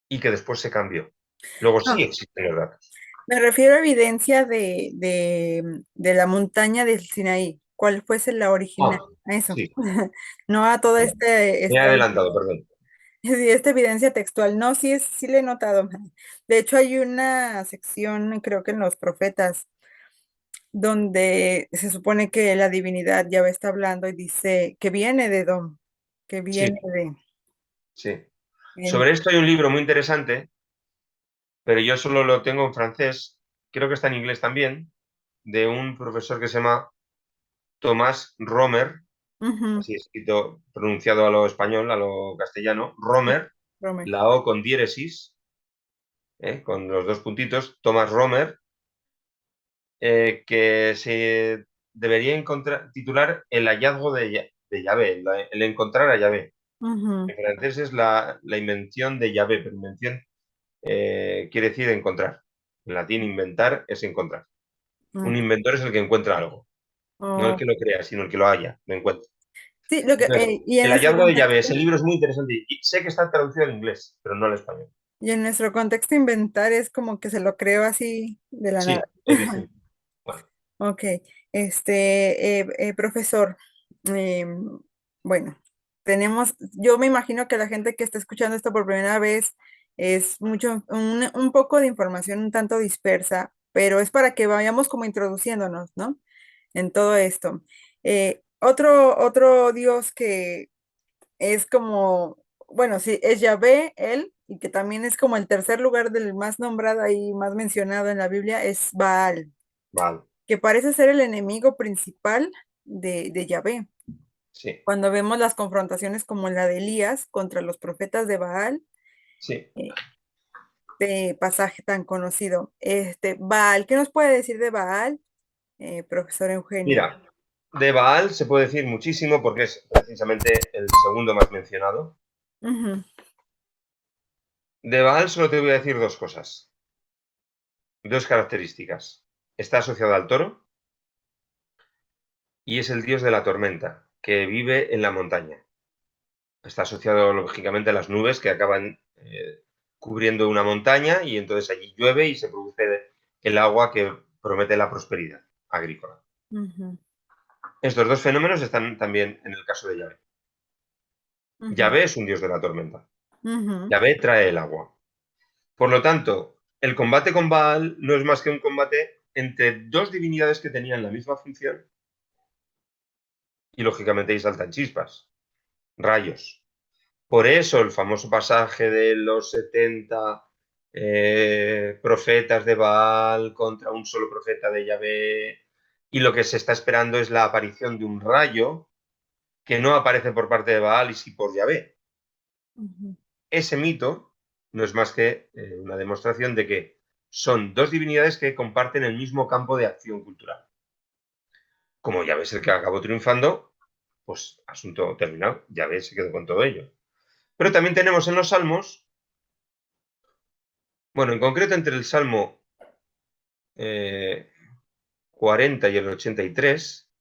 y que después se cambió. Luego sí No, existen los datos. me refiero a evidencia de la montaña del Sinaí, cuál fuese la Ah, original, a eso, sí, no a todo me he adelantado, perdón. Sí, esta evidencia textual, no, sí, sí le he notado. De hecho, hay una sección, creo que en los profetas, donde se supone que la divinidad ya está hablando y dice que viene de Edom, que viene Sí, de... sí. viene- Sobre esto hay un libro muy interesante, pero yo solo lo tengo en francés, creo que está en inglés también, de un profesor que se llama Tomás Romer, Ujú, así escrito, pronunciado a lo español, a lo castellano, sí, Romer, Romer. la O con diéresis, con los dos puntitos, Tomás Romer, que se debería titular El hallazgo de Yahvé, el encontrar a Yahvé. Ujú, En francés es la invención de Yahvé, pero invención quiere decir encontrar. En latín, inventar es encontrar. Un ok. inventor es el que encuentra algo, no el Oh, que lo crea, sino el que lo halla, lo encuentra. sí, Entonces, y en El nuestro hallazgo de Yahvé, contexto, ese libro es muy interesante y sé que está traducido al inglés, pero no al español. inventar es como que se lo creo así de la nada. Sí, es decir, bueno, Ok, profesor, em, bueno, yo me imagino que la gente que está escuchando esto por primera vez es un poco de información un tanto dispersa, pero es para que vayamos como introduciéndonos, ¿no? En todo esto. Otro Dios que es como, bueno, sí, es Yahvé, él, y que también es como el tercer lugar del más nombrado y más mencionado en la Biblia, es Baal, vale, que parece ser el enemigo principal de Yahvé. sí, Cuando vemos las confrontaciones como la de Elías contra los profetas de Baal, sí. eh, de pasaje tan conocido. Baal, ¿qué nos puede decir de Baal, profesor Eugenio? Mira, de Baal se puede decir muchísimo porque es precisamente el segundo más mencionado. Ujú, De Baal solo te voy a decir dos cosas, dos características. Está asociado al toro y es el dios de la tormenta, que vive en la montaña. Está asociado lógicamente a las nubes que acaban cubriendo una montaña y entonces allí llueve y se produce el agua que promete la prosperidad agrícola. ujú, Estos dos fenómenos están también en el caso de Yahvé. ujú, Yahvé es un dios de la tormenta. ujú, Yahvé trae el agua. Por lo tanto, el combate con Baal no es más que un combate entre dos divinidades que tenían la misma función y lógicamente ahí saltan chispas, rayos. Por eso el famoso pasaje de los 70 profetas de Baal contra un solo profeta de Yahvé, y lo que se está esperando es la aparición de un rayo que no aparece por parte de Baal y sí por Yahvé. ujú, Ese mito no es más que una demostración de que son dos divinidades que comparten el mismo campo de acción cultural. Como Yahvé es el que acabó triunfando, pues asunto terminado, Yahvé se quedó con todo ello. Pero también tenemos en los salmos, bueno, en concreto entre el salmo 40 y el 83,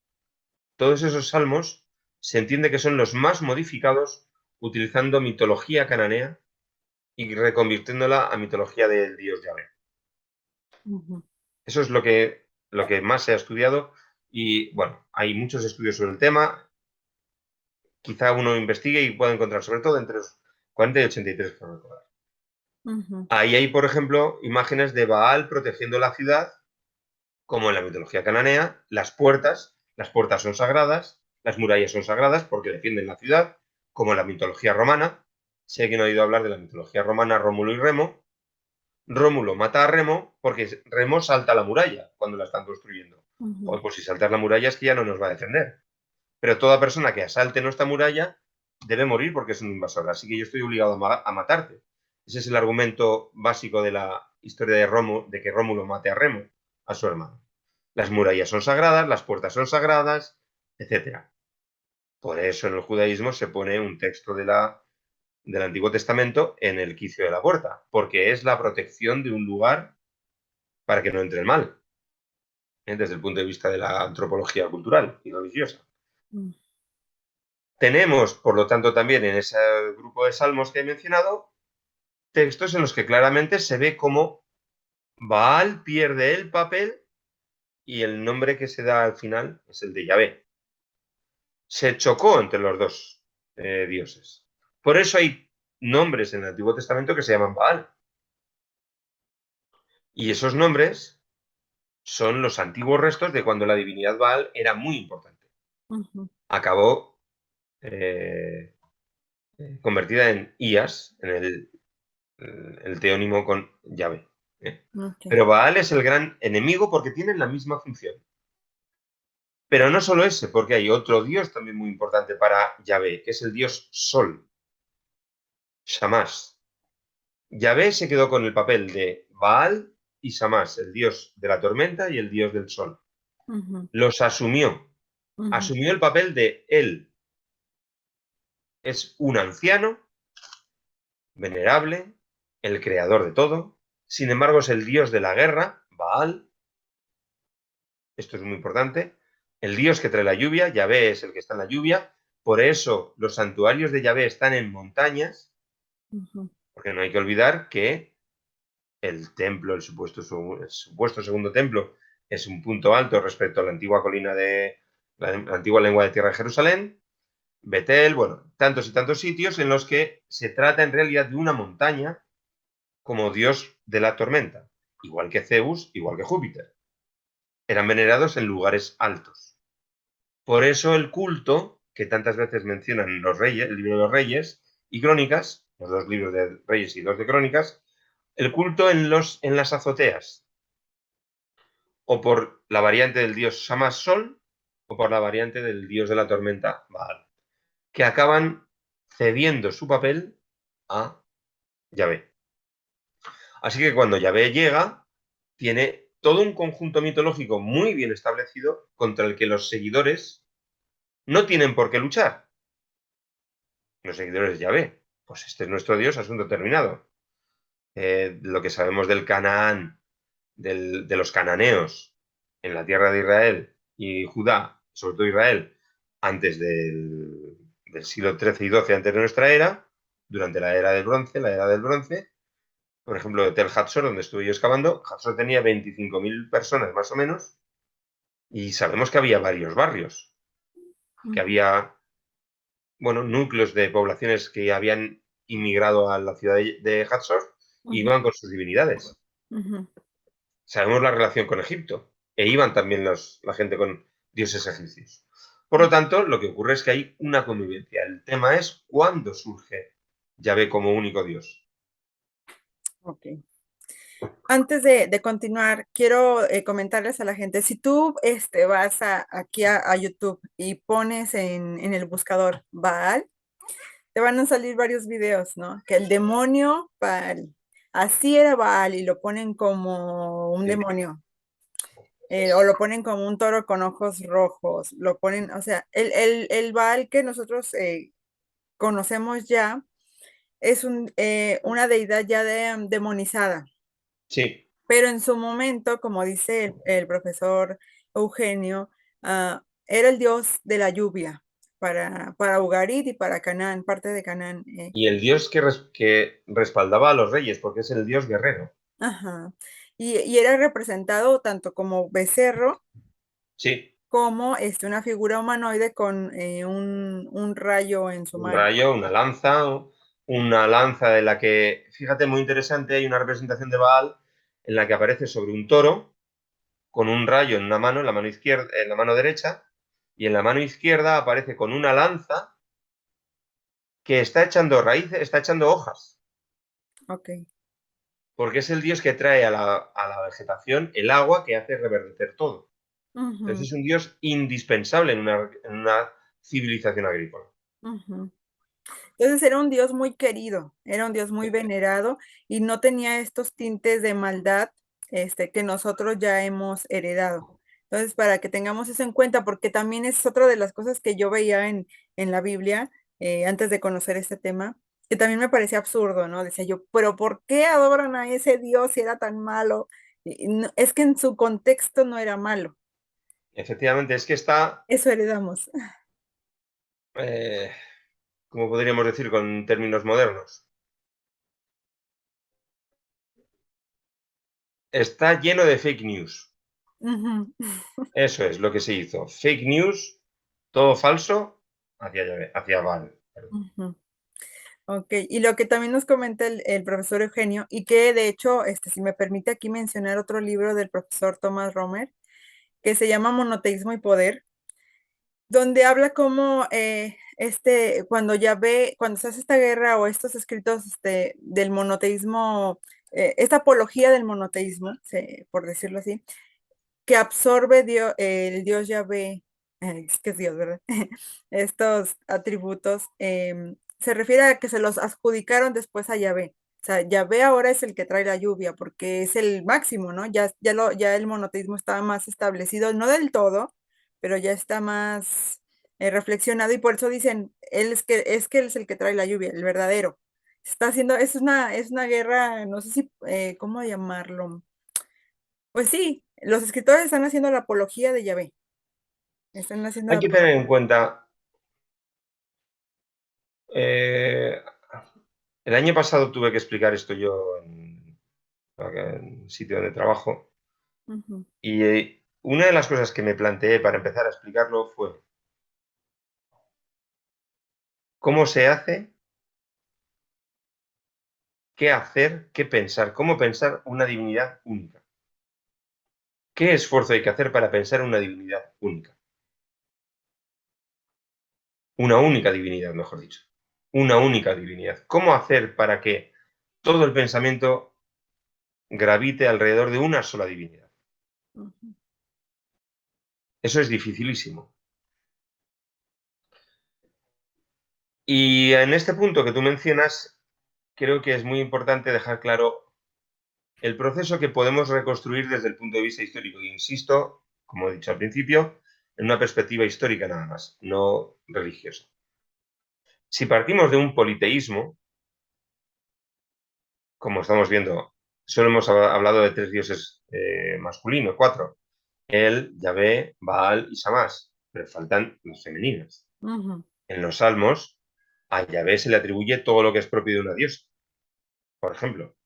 todos esos salmos se entiende que son los más modificados utilizando mitología cananea y reconvirtiéndola a mitología del dios Yahvé. ujú, Eso es lo que más se ha estudiado y, bueno, hay muchos estudios sobre el tema. Quizá uno investigue y pueda encontrar, sobre todo entre los 40 y 83, por recordar. ujú, Ahí hay, por ejemplo, imágenes de Baal protegiendo la ciudad, como en la mitología cananea, las puertas son sagradas, las murallas son sagradas porque defienden la ciudad, como en la mitología romana. Si alguien ha oído hablar de la mitología romana, Rómulo y Remo, Rómulo mata a Remo porque Remo salta la muralla cuando la están construyendo. ujú, Joder, pues si saltas la muralla es que ya no nos va a defender. Pero toda persona que asalte nuestra muralla debe morir porque es un invasor. Así que yo estoy obligado a matarte. Ese es el argumento básico de la historia de que Rómulo mate a Remo, a su hermano. Las murallas son sagradas, las puertas son sagradas, etcétera. Por eso en el judaísmo se pone un texto del Antiguo Testamento en el quicio de la puerta, porque es la protección de un lugar para que no entre el mal, desde el punto de vista de la antropología cultural y religiosa. ujú, Tenemos, por lo tanto, también en ese grupo de salmos que he mencionado, textos en los que claramente se ve cómo Baal pierde el papel y el nombre que se da al final es el de Yahvé. Se chocó entre los dos dioses. Por eso hay nombres en el Antiguo Testamento que se llaman Baal. Y esos nombres son los antiguos restos de cuando la divinidad Baal era muy importante. Acabó convertida en Ias, en el teónimo con Yahvé. Okay. Pero Baal es el gran enemigo porque tienen la misma función. Pero no solo ese, porque hay otro dios también muy importante para Yahvé, que es el dios Sol, Shamash. Yahvé se quedó con el papel de Baal y Shamash, el dios de la tormenta y el dios del sol. Los asumió. Asumió el papel de él. Es un anciano, venerable, el creador de todo. Sin embargo, es el dios de la guerra, Baal. Esto es muy importante. El dios que trae la lluvia, Yahvé es el que está en la lluvia. Por eso los santuarios de Yahvé están en montañas, porque no hay que olvidar que el templo, el supuesto segundo templo, es un punto alto respecto a la antigua colina de la antigua lengua de tierra de Jerusalén, Betel, bueno, tantos y tantos sitios en los que se trata en realidad de una montaña como dios de la tormenta, igual que Zeus, igual que Júpiter. Eran venerados en lugares altos. Por eso el culto, que tantas veces mencionan los reyes, el libro de los reyes y crónicas, los dos libros de reyes y dos de crónicas, el culto en las azoteas, o por la variante del dios Shamash Sol, o por la variante del dios de la tormenta Baal, que acaban cediendo su papel a Yahvé. Así que cuando Yahvé llega, tiene todo un conjunto mitológico muy bien establecido contra el que los seguidores no tienen por qué luchar. Los seguidores de Yahvé, pues este es nuestro Dios, asunto terminado. Lo que sabemos del Canaán, de los cananeos en la tierra de Israel y Judá, sobre todo Israel, antes del siglo XIII y XII antes de nuestra era, durante la era del bronce, por ejemplo, de Tel Hatzor, donde estuve yo excavando, Hatzor tenía 25.000 personas más o menos, y sabemos que había varios barrios, que había, bueno, núcleos de poblaciones que habían inmigrado a la ciudad de Hatzor y iban con sus divinidades. Sabemos la relación con Egipto, e iban también la gente con dioses egipcios. Por lo tanto, lo que ocurre es que hay una convivencia. El tema es cuándo surge Yahvé como único dios. Ok. Antes de continuar, quiero comentarles a la gente, si tú vas aquí a YouTube y pones en el buscador Baal, te van a salir varios videos, ¿no? Que el demonio Baal, así era Baal y lo ponen como un Sí, demonio, o lo ponen como un toro con ojos rojos, lo ponen, o sea, el Baal que nosotros conocemos ya es una deidad ya demonizada. sí. Pero en su momento, como dice el profesor Eugenio, era el dios de la lluvia para Ugarit y para Canaán, parte de Canaán. Y el dios que respaldaba a los reyes, porque es el dios guerrero. Ajá. Y era representado tanto como becerro Sí, como una figura humanoide con un rayo en su un mano. rayo, una lanza de la que, fíjate, muy interesante, hay una representación de Baal en la que aparece sobre un toro con un rayo en una mano, en la mano izquierda, en la mano derecha, y en la mano izquierda aparece con una lanza que está echando raíces, está echando hojas, Ok. porque es el dios que trae a la vegetación el agua que hace reverdecer todo. Ujú, Entonces es un dios indispensable en una civilización agrícola. ujú. Entonces era un dios muy querido, era un dios muy venerado y no tenía estos tintes de maldad, que nosotros ya hemos heredado. Entonces, para que tengamos eso en cuenta, porque también es otra de las cosas que yo veía en la Biblia, antes de conocer este tema, que también me parecía absurdo, ¿no? Decía yo, pero ¿por qué adoran a ese dios si era tan malo? Es que en su contexto no era malo, Efectivamente, es que está, eso heredamos. eh, como podríamos decir con términos modernos, está lleno de fake news. Ujú, Eso es lo que se hizo. Fake news, todo falso, hacia Baal. ujú. Ok, y lo que también nos comenta el profesor Eugenio, y que de hecho, si me permite aquí mencionar otro libro del profesor Thomas Romer, que se llama Monoteísmo y Poder, donde habla cómo cuando ya ve, cuando se hace esta guerra o estos escritos del monoteísmo, esta apología del monoteísmo, por decirlo así, que absorbe el Dios Yahvé, es que es Dios, ¿verdad? Estos atributos, se refiere a que se los adjudicaron después a Yahvé. O sea, Yahvé ahora es el que trae la lluvia, porque es el máximo, ¿no? Ya el monoteísmo está más establecido, no del todo, pero ya está más reflexionado, y por eso dicen, es que él es el que trae la lluvia, el verdadero. Está haciendo, es una guerra, no sé si, ¿cómo llamarlo? Pues sí, los escritores están haciendo la apología de Yahvé. Están haciendo la Hay que tener apología. en cuenta, eh, el año pasado tuve que explicar esto yo en el sitio donde trabajo, Ujú, y una de las cosas que me planteé para empezar a explicarlo fue cómo se hace, qué hacer, qué pensar, cómo pensar una divinidad única. ¿Qué esfuerzo hay que hacer para pensar una divinidad única? Una única divinidad, mejor dicho. Una única divinidad. ¿Cómo hacer para que todo el pensamiento gravite alrededor de una sola divinidad? ujú, Eso es dificilísimo. Y en este punto que tú mencionas, creo que es muy importante dejar claro el proceso que podemos reconstruir desde el punto de vista histórico. Insisto, como he dicho al principio, en una perspectiva histórica nada más, no religiosa. Si partimos de un politeísmo, como estamos viendo, solo hemos hablado de tres dioses masculinos, cuatro: El, Yahvé, Baal y Samás, pero faltan los femeninos. ujú, En los salmos, a Yahvé se le atribuye todo lo que es propio de una diosa. Por ejemplo,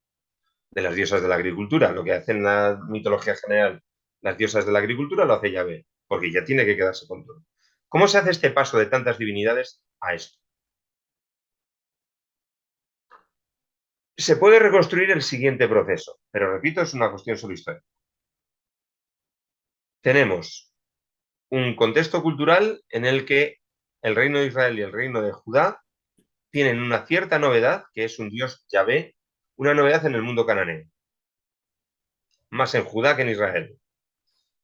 de las diosas de la agricultura, lo que hace en la mitología general las diosas de la agricultura lo hace Yahvé, porque ya tiene que quedarse con todo. ¿Cómo se hace este paso de tantas divinidades a esto? Se puede reconstruir el siguiente proceso, pero repito, es una cuestión solo histórica. Tenemos un contexto cultural en el que el reino de Israel y el reino de Judá tienen una cierta novedad, que es un dios Yahvé, una novedad en el mundo cananeo, más en Judá que en Israel.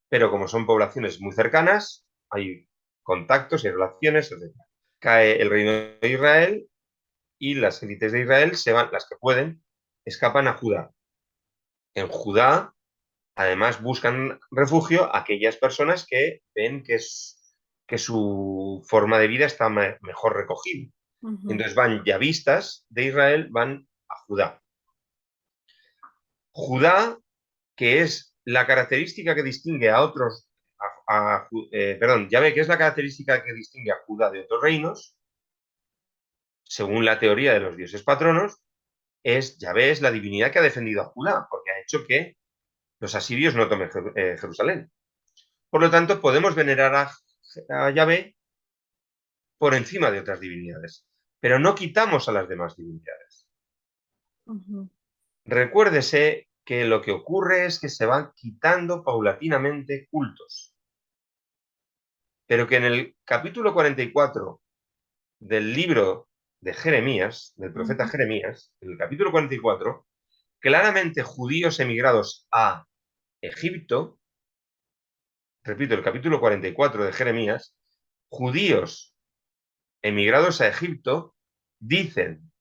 Pero como son poblaciones muy cercanas, hay contactos y relaciones, etc. Cae el reino de Israel y las élites de Israel se van, las que pueden, escapan a Judá. En Judá, además, buscan refugio aquellas personas que ven que su forma de vida está mejor recogida. ujú, Entonces van yavistas de Israel, van a Judá. Judá, que es la característica que distingue a otros, perdón, ya ve que es la característica que distingue a Judá de otros reinos, según la teoría de los dioses patronos, Yahvé es la divinidad que ha defendido a Judá, porque ha hecho que los asirios no tomen Jerusalén. Por lo tanto, podemos venerar a Yahvé por encima de otras divinidades, pero no quitamos a las demás divinidades. ujú, Recuérdese que lo que ocurre es que se van quitando paulatinamente cultos, pero que en el capítulo 44 del libro de Jeremías, del profeta ujú, Jeremías, en el capítulo 44, claramente judíos emigrados a Egipto, repito, el capítulo 44 de Jeremías, judíos emigrados a Egipto dicen: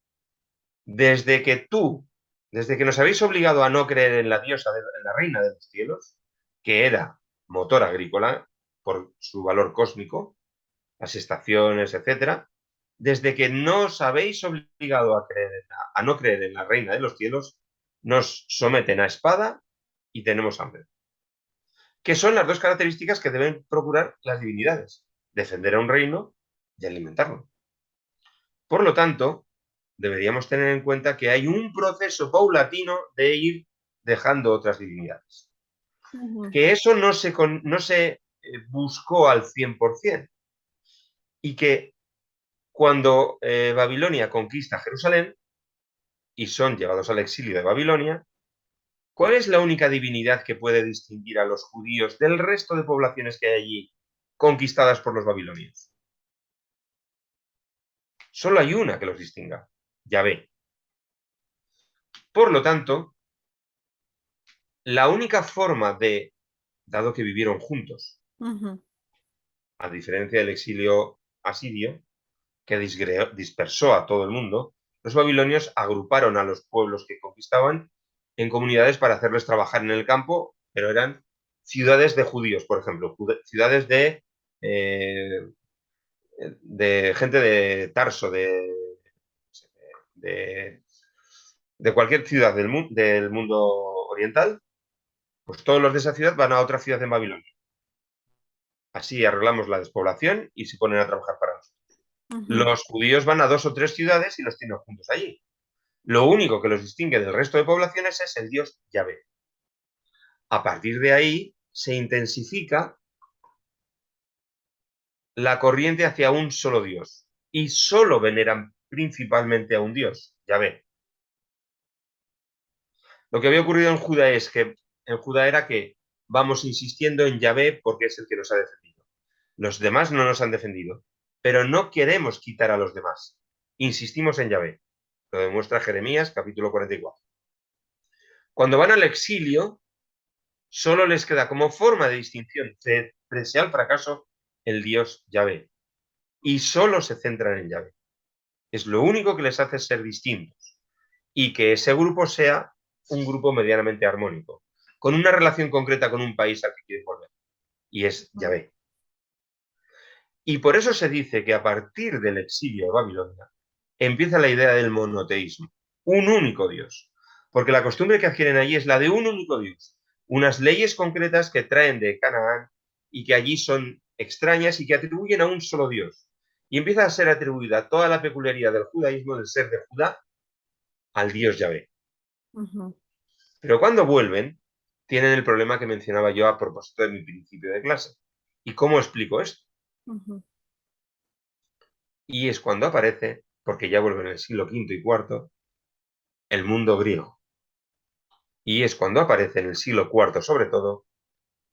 desde que nos habéis obligado a no creer en la diosa, en la reina de los cielos, que era motor agrícola por su valor cósmico, las estaciones, etcétera, desde que no os habéis obligado a no creer en la reina de los cielos, nos someten a espada y tenemos hambre. Que son las dos características que deben procurar las divinidades: defender a un reino y alimentarlo. Por lo tanto, deberíamos tener en cuenta que hay un proceso paulatino de ir dejando otras divinidades. ujú, Que eso no se buscó al 100%, y que cuando Babilonia conquista Jerusalén y son llevados al exilio de Babilonia, ¿cuál es la única divinidad que puede distinguir a los judíos del resto de poblaciones que hay allí conquistadas por los babilonios? Solo hay una que los distinga, Yahvé. Por lo tanto, la única forma de, dado que vivieron juntos, Ujú, a diferencia del exilio asirio, que dispersó a todo el mundo, los babilonios agruparon a los pueblos que conquistaban en comunidades para hacerles trabajar en el campo, pero eran ciudades de judíos, por ejemplo, ciudades eh, de gente de Tarso, de, de cualquier ciudad del mundo oriental, pues todos los de esa ciudad van a otra ciudad en Babilonia. Así arreglamos la despoblación y se ponen a trabajar para nosotros. ujú, Los judíos van a 2 o 3 ciudades y los tienen juntos allí. Lo único que los distingue del resto de poblaciones es el dios Yahvé. A partir de ahí se intensifica la corriente hacia un solo dios y solo veneran principalmente a un dios, Yahvé. Lo que había ocurrido en Judá es que en Judá era que vamos insistiendo en Yahvé porque es el que nos ha defendido. Los demás no nos han defendido, pero no queremos quitar a los demás. Insistimos en Yahvé. Lo demuestra Jeremías, capítulo 44. Cuando van al exilio, solo les queda como forma de distinción, pese al fracaso, el dios Yahvé. Y solo se centran en Yahvé. Es lo único que les hace ser distintos. Y que ese grupo sea un grupo medianamente armónico, con una relación concreta con un país al que quieren volver. Y es Yahvé. Y por eso se dice que a partir del exilio de Babilonia empieza la idea del monoteísmo, un único Dios. Porque la costumbre que adquieren allí es la de un único Dios, unas leyes concretas que traen de Canaán y que allí son extrañas y que atribuyen a un solo Dios. Y empieza a ser atribuida toda la peculiaridad del judaísmo, del ser de Judá, al Dios Yahvé. ujú, Pero cuando vuelven, tienen el problema que mencionaba yo a propósito de mi principio de clase. ¿Y cómo explico esto? ujú, Y es cuando aparece, porque ya vuelve en el siglo V y IV, el mundo griego. Y es cuando aparece en el siglo IV, sobre todo,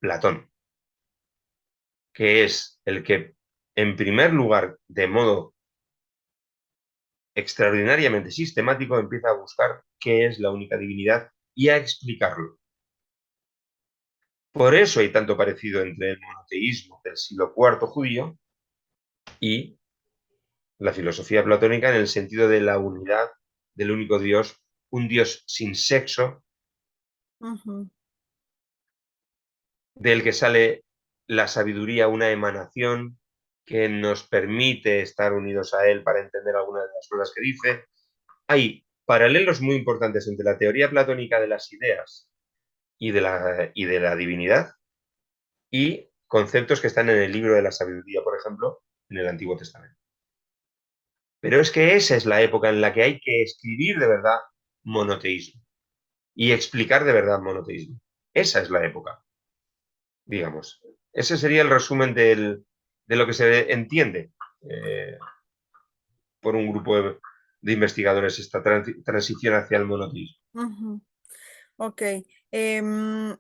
Platón, que es el que, en primer lugar, de modo extraordinariamente sistemático, empieza a buscar qué es la única divinidad y a explicarlo. Por eso hay tanto parecido entre el monoteísmo del siglo IV judío y la filosofía platónica en el sentido de la unidad del único Dios, un Dios sin sexo, ujú, del que sale la sabiduría, una emanación que nos permite estar unidos a Él para entender algunas de las cosas que dice. Hay paralelos muy importantes entre la teoría platónica de las ideas y de la divinidad y conceptos que están en el libro de la sabiduría, por ejemplo, en el Antiguo Testamento. Pero es que esa es la época en la que hay que escribir de verdad monoteísmo y explicar de verdad monoteísmo. Esa es la época, digamos. Ese sería el resumen de lo que se entiende eh, por un grupo de investigadores esta transición hacia el monoteísmo. ujú. Ok. em,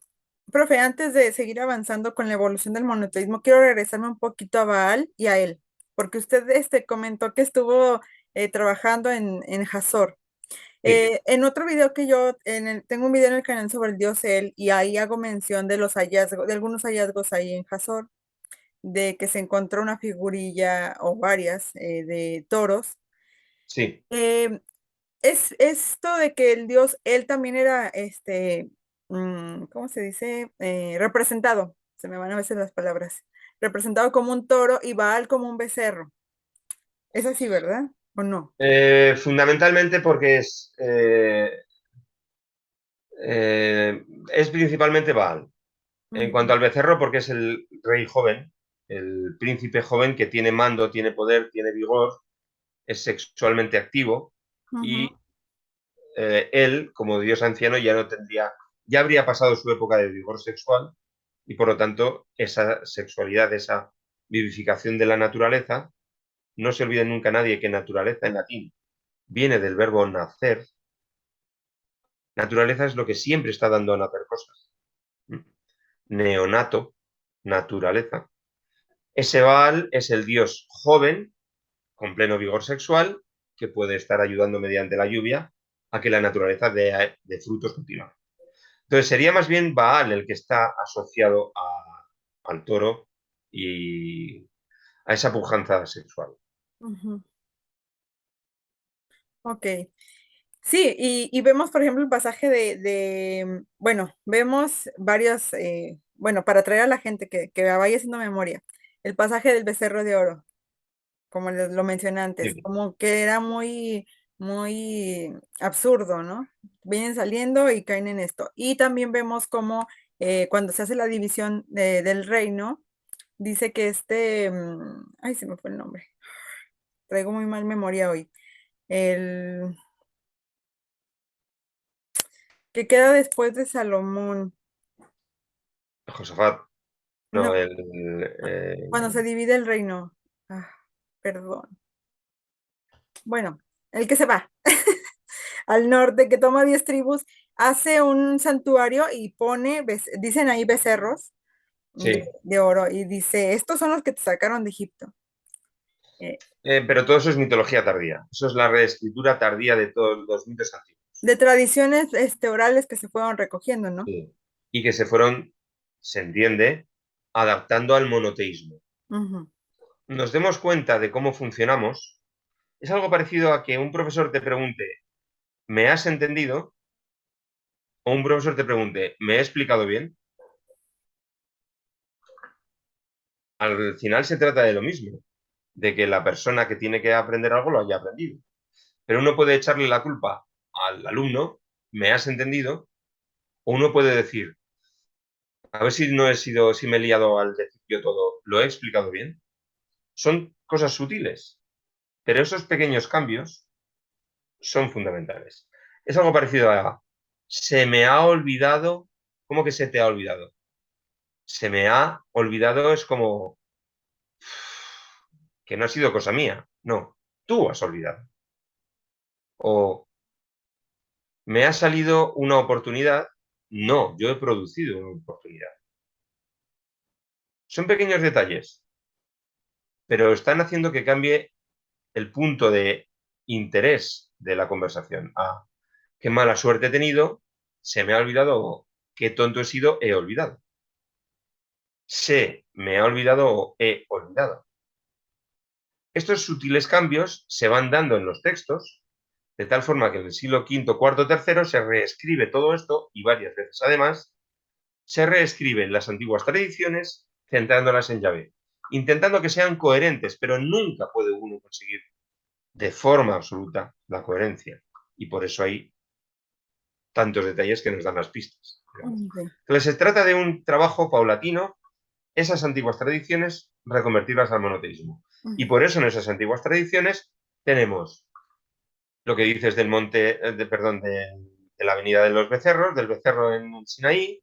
Profe, antes de seguir avanzando con la evolución del monoteísmo, quiero regresarme un poquito a Baal y a él, porque usted comentó que estuvo trabajando en Hazor. Sí, En otro video que yo, tengo un video en el canal sobre el dios El y ahí hago mención de los hallazgos, de algunos hallazgos ahí en Hazor, de que se encontró una figurilla o varias de toros. sí. Em, es esto de que el dios, él también era, ¿cómo se dice? Representado, se me van a veces las palabras, representado como un toro y Baal como un becerro. Es así, ¿verdad? ¿O no? Fundamentalmente porque es principalmente Baal. En cuanto Ujú, al becerro, porque es el rey joven, el príncipe joven que tiene mando, tiene poder, tiene vigor, es sexualmente activo ujú, y él, como dios anciano, ya habría pasado su época de vigor sexual y por lo tanto esa sexualidad, esa vivificación de la naturaleza, no se olvide nunca nadie que naturaleza en latín viene del verbo nacer. Naturaleza es lo que siempre está dando a nacer cosas. Neonato, naturaleza. Ese Baal es el dios joven, con pleno vigor sexual, que puede estar ayudando mediante la lluvia a que la naturaleza dé frutos continuamente. Entonces sería más bien Baal el que está asociado al toro y a esa pujanza sexual. Ujú. Ok. Sí, y vemos, por ejemplo, el pasaje bueno, vemos varios, bueno, para traer a la gente que vaya haciendo memoria, el pasaje del becerro de oro, como les lo mencioné antes, Sí, como que era muy absurdo, ¿no? Vienen saliendo y caen en esto. Y también vemos como cuando se hace la división del reino, dice que ay, se me fue el nombre, traigo muy mal memoria hoy, el que queda después de Salomón. Josafat, no, No, cuando se divide el reino. Ah, perdón. Bueno, el que se va al norte, que toma 10 tribus, hace un santuario y pone, dicen ahí becerros sí. de oro, y dice, estos son los que te sacaron de Egipto. Eh, Pero todo eso es mitología tardía. Eso es la reescritura tardía de todos los mitos antiguos. de tradiciones orales que se fueron recogiendo, ¿no? Sí. Y que se fueron, se entiende, adaptando al monoteísmo. Ujú. Nos demos cuenta de cómo funcionamos. Es algo parecido a que un profesor te pregunte, ¿me has entendido? O un profesor te pregunte, ¿me he explicado bien? Al final se trata de lo mismo, de que la persona que tiene que aprender algo lo haya aprendido. Pero uno puede echarle la culpa al alumno, ¿me has entendido? O uno puede decir, a ver si no he sido, si me he liado al decir yo todo, ¿lo he explicado bien? Son cosas sutiles, pero esos pequeños cambios son fundamentales. Es algo parecido a, se me ha olvidado, ¿cómo que se te ha olvidado? Se me ha olvidado es como que no ha sido cosa mía, no, tú has olvidado. O me ha salido una oportunidad, no, yo he producido una oportunidad. Son pequeños detalles, pero están haciendo que cambie el punto de interés de la conversación. Ah, qué mala suerte he tenido, se me ha olvidado, qué tonto he sido, he olvidado. Se me ha olvidado, he olvidado. Estos sutiles cambios se van dando en los textos, de tal forma que en el siglo V, cuarto, tercero se reescribe todo esto y varias veces además se reescriben las antiguas tradiciones centrándolas en Yahvé, intentando que sean coherentes, pero nunca puede uno conseguir de forma absoluta la coherencia. Y por eso hay tantos detalles que nos dan las pistas. Digamos. Sí. Entonces, se trata de un trabajo paulatino, esas antiguas tradiciones, reconvertirlas al monoteísmo. Y por eso en esas antiguas tradiciones tenemos lo que dices del monte, perdón, de la avenida de los becerros, del becerro en Sinaí,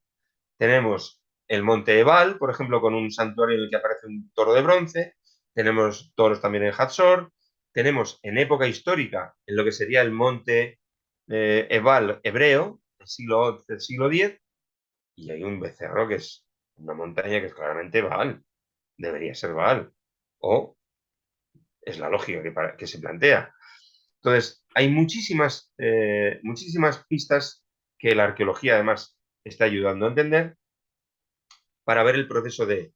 tenemos el monte Ebal, por ejemplo, con un santuario en el que aparece un toro de bronce, tenemos toros también en Hatzor, tenemos en época histórica, en lo que sería el monte Ebal hebreo, del siglo X, y hay un becerro que es una montaña que es claramente Baal, debería ser Baal, o es la lógica que se plantea. Entonces, hay muchísimas pistas que la arqueología además está ayudando a entender para ver el proceso de,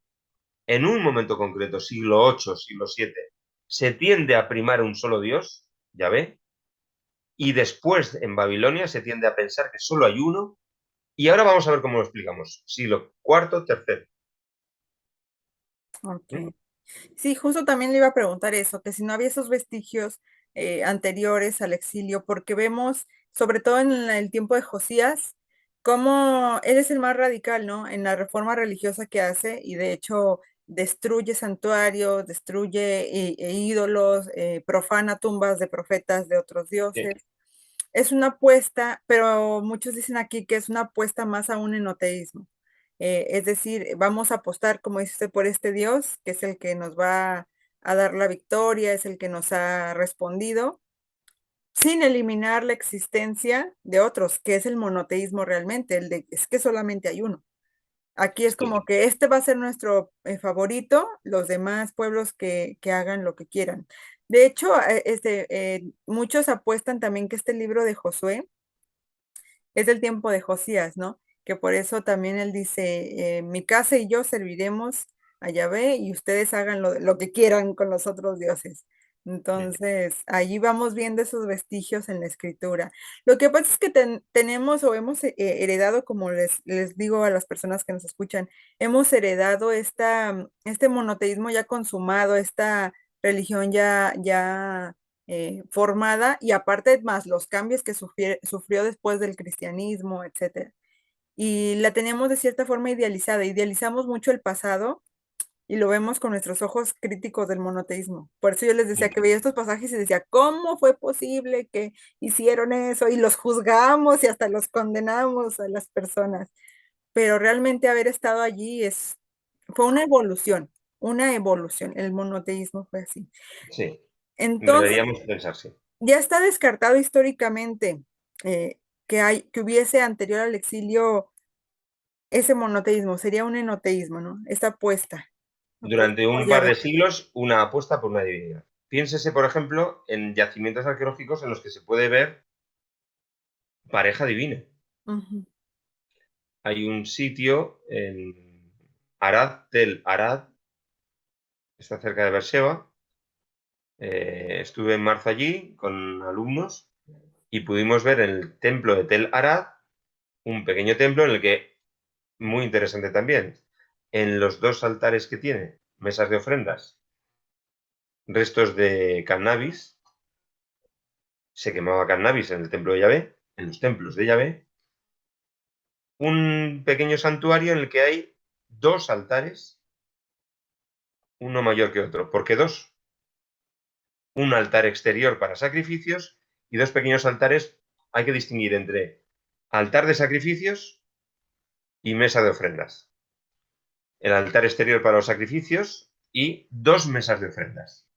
en un momento concreto, siglo VIII, siglo VII, se tiende a primar un solo Dios, ya ve, y después en Babilonia se tiende a pensar que solo hay uno, y ahora vamos a ver cómo lo explicamos. Siglo IV, tercero. Ok. Sí, justo también le iba a preguntar eso, que si no había esos vestigios anteriores al exilio, porque vemos, sobre todo en el tiempo de Josías, cómo él es el más radical, ¿no? En la reforma religiosa que hace y de hecho destruye santuarios, destruye ídolos, profana tumbas de profetas de otros Sí, dioses. Es una apuesta, pero muchos dicen aquí que es una apuesta más a un enoteísmo. Es decir, vamos a apostar, como dice usted, por este Dios, que es el que nos va a dar la victoria, es el que nos ha respondido, sin eliminar la existencia de otros, que es el monoteísmo realmente, el de es que solamente hay uno. Aquí es como Sí, que este va a ser nuestro favorito, los demás pueblos que hagan lo que quieran. De hecho, muchos apuestan también que este libro de Josué es del tiempo de Josías, ¿no? Que por eso también él dice, mi casa y yo serviremos a Yahvé y ustedes hagan lo que quieran con los otros dioses. sí, Entonces, allí vamos viendo esos vestigios en la escritura. Lo que pasa es que tenemos o hemos heredado, como les digo a las personas que nos escuchan, hemos heredado este monoteísmo ya consumado, esta religión ya formada y aparte más los cambios que sufrió después del cristianismo, etcétera. Y la teníamos de cierta forma idealizada, idealizamos mucho el pasado y lo vemos con nuestros ojos críticos del monoteísmo. Por eso yo les decía sí, que veía estos pasajes y decía, ¿cómo fue posible que hicieron eso? Y los juzgamos y hasta los condenamos a las personas. Pero realmente haber estado allí fue una evolución. El monoteísmo fue así. sí. Entonces, Deberíamos pensar, sí. ya está descartado históricamente que hubiese anterior al exilio ese monoteísmo, sería un enoteísmo, ¿no? Esta apuesta, apuesta Durante por un par Yahvé. de siglos, una apuesta por una divinidad. Piénsese, por ejemplo, en yacimientos arqueológicos en los que se puede ver pareja divina. Ujú, Hay un sitio en Arad, Tel Arad, está cerca de Beersheba. Estuve en marzo allí con alumnos y pudimos ver en el templo de Tel Arad un pequeño templo en el que, muy interesante también, en los dos altares que tiene, mesas de ofrendas, restos de cannabis, se quemaba cannabis en el templo de Yahvé, en los templos de Yahvé, un pequeño santuario en el que hay dos altares, uno mayor que otro. ¿Por qué dos? Un altar exterior para sacrificios y dos pequeños altares. Hay que distinguir entre altar de sacrificios y mesa de ofrendas. El altar exterior para los sacrificios y dos mesas de ofrendas.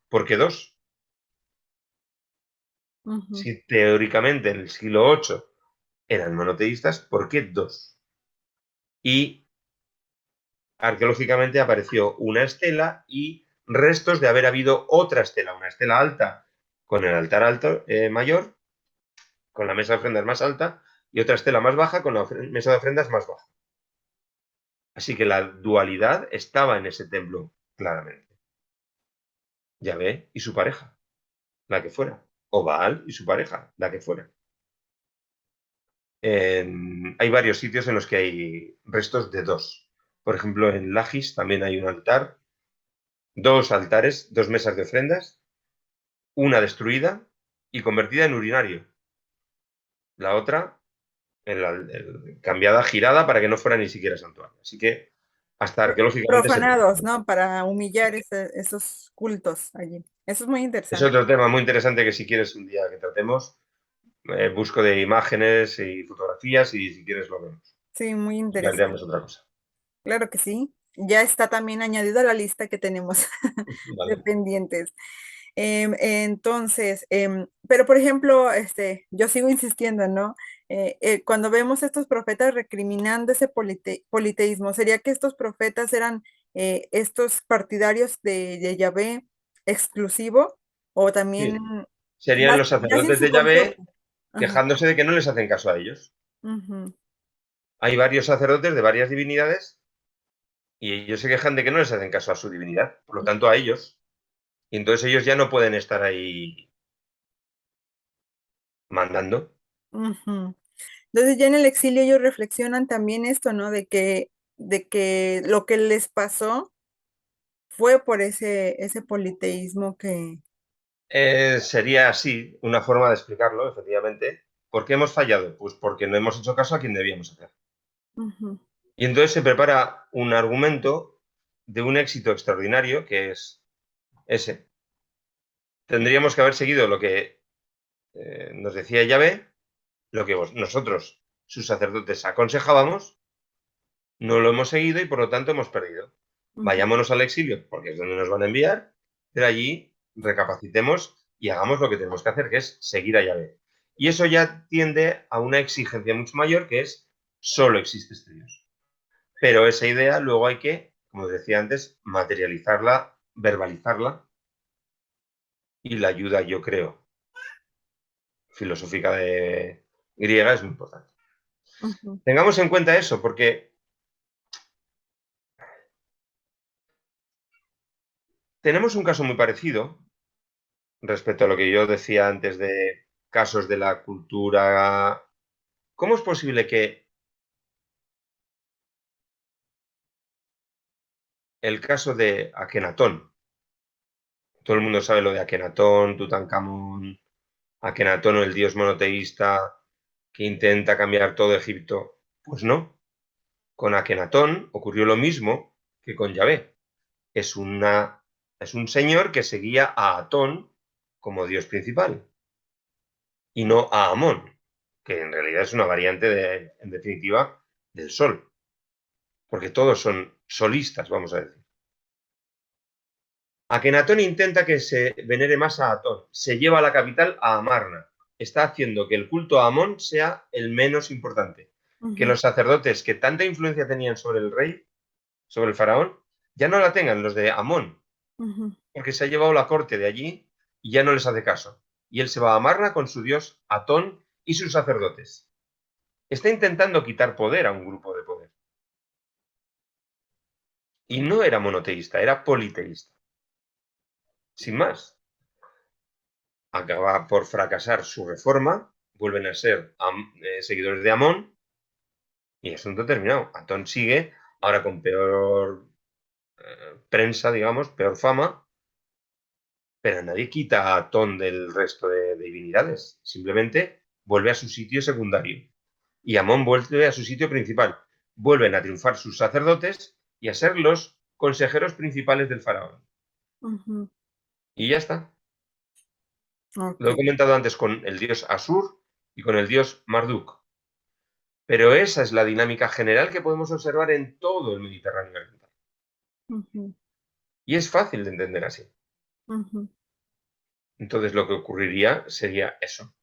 ¿Por qué dos? ujú. Si teóricamente en el siglo VIII eran monoteístas, ¿por qué dos? Y arqueológicamente apareció una estela y restos de haber habido otra estela, una estela alta con el altar alto mayor, con la mesa de ofrendas más alta, y otra estela más baja con la mesa de ofrendas más baja. Así que la dualidad estaba en ese templo, claramente. Yahvé y su pareja, la que fuera. O Baal y su pareja, la que fuera. Hay varios sitios en los que hay restos de dos. Por ejemplo, en Lagis también hay un altar, dos altares, dos mesas de ofrendas, una destruida y convertida en urinario. La otra cambiada, girada para que no fuera ni siquiera santuario. Así que hasta arqueológicamente se Profanados, demuestra. ¿no? Para humillar esos cultos allí. Eso es muy Es interesante. otro tema muy interesante que si quieres un día que tratemos, busco de imágenes y fotografías y si quieres lo vemos. Sí, muy Y planteamos interesante. otra cosa. Claro que sí. Ya está también añadido a la lista que tenemos de Vale. pendientes. Entonces, pero por ejemplo, yo sigo insistiendo, ¿no? Cuando vemos estos profetas recriminando ese politeísmo, ¿sería que estos profetas eran estos partidarios de Yahvé exclusivo o también Sí. Serían los ya sin sacerdotes su de consorte? Yahvé Ajá. quejándose de que no les hacen caso a ellos. Ujú, Hay varios sacerdotes de varias divinidades y ellos se quejan de que no les hacen caso a su divinidad, por lo tanto a ellos. Y entonces ellos ya no pueden estar ahí mandando. ujú. Entonces ya en el exilio ellos reflexionan también esto, ¿no? De que lo que les pasó fue por ese politeísmo que... Sería así una forma de explicarlo, efectivamente. ¿Por qué hemos fallado? Pues porque no hemos hecho caso a quien debíamos hacer. Ujú, Y entonces se prepara un argumento de un éxito extraordinario que es ese. Tendríamos que haber seguido lo que nos decía Yahvé, lo que nosotros, sus sacerdotes, aconsejábamos, no lo hemos seguido y por lo tanto hemos perdido. ujú, Vayámonos al exilio, porque es donde nos van a enviar, Pero allí recapacitemos y hagamos lo que tenemos que hacer, que es seguir a Yahvé. Y eso ya tiende a una exigencia mucho mayor, que es solo existe este Dios. Pero esa idea luego hay que, como decía antes, materializarla, verbalizarla, y la ayuda, yo creo, filosófica de griega es muy importante. Ujú, Tengamos en cuenta eso, porque tenemos un caso muy parecido respecto a lo que yo decía antes de casos de la cultura. ¿Cómo es posible que el caso de Akenatón, todo el mundo sabe lo de Akenatón, Tutankamón, Akenatón, el dios monoteísta que intenta cambiar todo Egipto? Pues no, con Akenatón ocurrió lo mismo que con Yahvé. Es, es un señor que seguía a Atón como dios principal y no a Amón, que en realidad es una variante, en definitiva, del sol, porque todos son solistas, vamos a decir. Akenatón intenta que se venere más a Atón, se lleva a la capital a Amarna, está haciendo que el culto a Amón sea el menos importante, que ujú, los sacerdotes que tanta influencia tenían sobre el rey, sobre el faraón, ya no la tengan los de Amón, ujú, porque se ha llevado la corte de allí y ya no les hace caso. Y él se va a Amarna con su dios Atón y sus sacerdotes. Está intentando quitar poder a un grupo de poder. Y no era monoteísta, era politeísta. Sin más. Acaba por fracasar su reforma, vuelven a ser seguidores de Amón y asunto terminado. Atón sigue, ahora con peor prensa, digamos, peor fama, pero nadie quita a Atón del resto de divinidades. Simplemente vuelve a su sitio secundario. Y Amón vuelve a su sitio principal. Vuelven a triunfar sus sacerdotes y a ser los consejeros principales del faraón. ujú. Y ya está. Ok. Lo he comentado antes con el dios Asur y con el dios Marduk. Pero esa es la dinámica general que podemos observar en todo el Mediterráneo oriental. Ujú, Y es fácil de entender así. ujú, Entonces lo que ocurriría sería eso.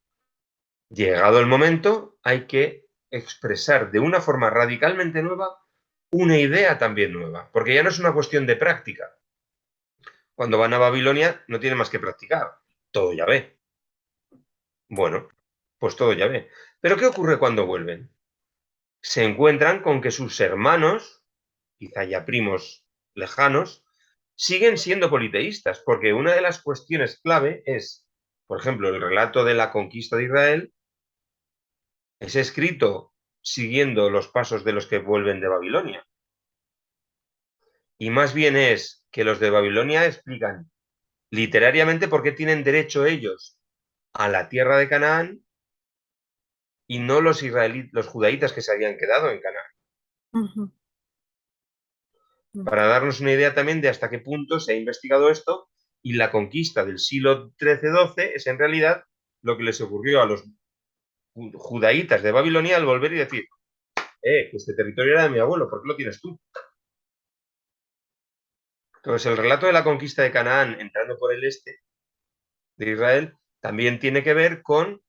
Llegado el momento, hay que expresar de una forma radicalmente nueva una idea también nueva, porque ya no es una cuestión de práctica. Cuando van a Babilonia no tienen más que practicar, todo ya ve. Bueno, pues todo ya ve. Pero ¿qué ocurre cuando vuelven? Se encuentran con que sus hermanos, quizá ya primos lejanos, siguen siendo politeístas, porque una de las cuestiones clave es, por ejemplo, el relato de la conquista de Israel es escrito siguiendo los pasos de los que vuelven de Babilonia. Y más bien es que los de Babilonia explican literariamente por qué tienen derecho ellos a la tierra de Canaán y no los israelitas, los judaítas que se habían quedado en Canaán. ujú, ujú, Para darnos una idea también de hasta qué punto se ha investigado esto y la conquista del siglo XIII-XII es en realidad lo que les ocurrió a los judaítas de Babilonia al volver y decir, que este territorio era de mi abuelo, ¿por qué lo tienes tú? Entonces el relato de la conquista de Canaán entrando por el este de Israel también tiene que ver con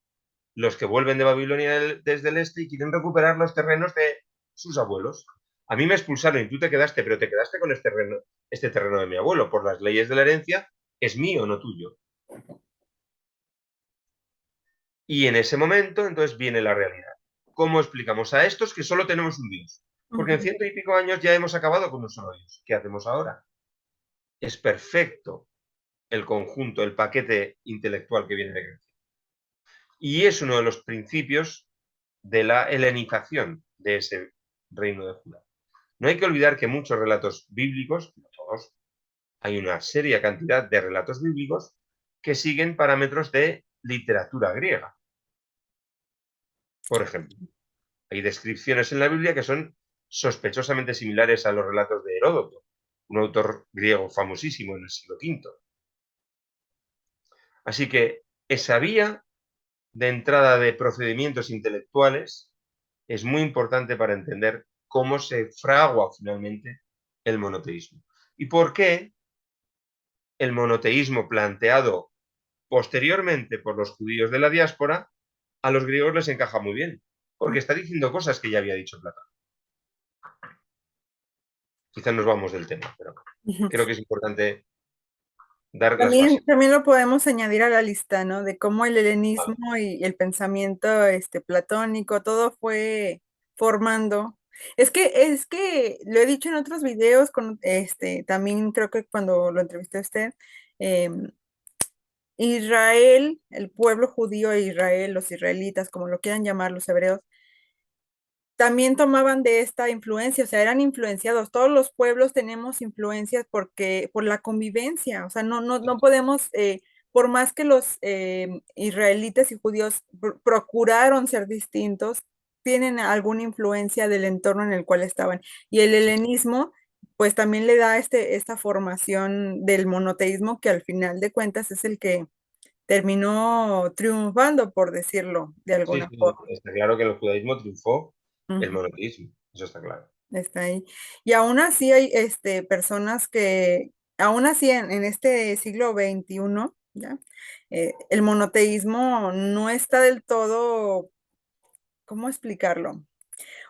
los que vuelven de Babilonia desde el este y quieren recuperar los terrenos de sus abuelos. A mí me expulsaron y tú te quedaste, pero te quedaste con este terreno de mi abuelo. Por las leyes de la herencia, es mío, no tuyo. Y en ese momento, entonces, viene la realidad. ¿Cómo explicamos a estos que solo tenemos un Dios? Porque en ujú, 100 y pico años ya hemos acabado con un solo Dios. ¿Qué hacemos ahora? Es perfecto el conjunto, el paquete intelectual que viene de Grecia. Y es uno de los principios de la helenización de ese reino de Judá. No hay que olvidar que muchos relatos bíblicos, no todos, hay una seria cantidad de relatos bíblicos que siguen parámetros de literatura griega. Por ejemplo, hay descripciones en la Biblia que son sospechosamente similares a los relatos de Heródoto, un autor griego famosísimo en el siglo V. Así que esa vía de entrada de procedimientos intelectuales es muy importante para entender cómo se fragua finalmente el monoteísmo y por qué el monoteísmo planteado posteriormente por los judíos de la diáspora, a los griegos les encaja muy bien, porque está diciendo cosas que ya había dicho Platón. Quizás nos vamos del tema, pero creo que es importante dar las bases. También lo podemos añadir a la lista, ¿no? De cómo el helenismo y el pensamiento platónico, todo fue formando. Es que lo he dicho en otros videos, también creo que cuando lo entrevisté a usted, em, Israel, el pueblo judío de Israel, los israelitas, como lo quieran llamar los hebreos, también tomaban de esta influencia, o sea, eran influenciados. Todos los pueblos tenemos influencias porque por la convivencia, o sea, no podemos, por más que los israelitas y judíos procuraron ser distintos, tienen alguna influencia del entorno en el cual estaban. Y el helenismo, pues también le da esta formación del monoteísmo que al final de cuentas es el que terminó triunfando, por decirlo de Sí, alguna sí, forma. está claro que en el judaísmo triunfó el Ujú. monoteísmo, eso está claro. Está ahí. Y aún así hay personas que, aún así en este siglo XXI, ¿ya? El monoteísmo no está del todo, ¿cómo explicarlo?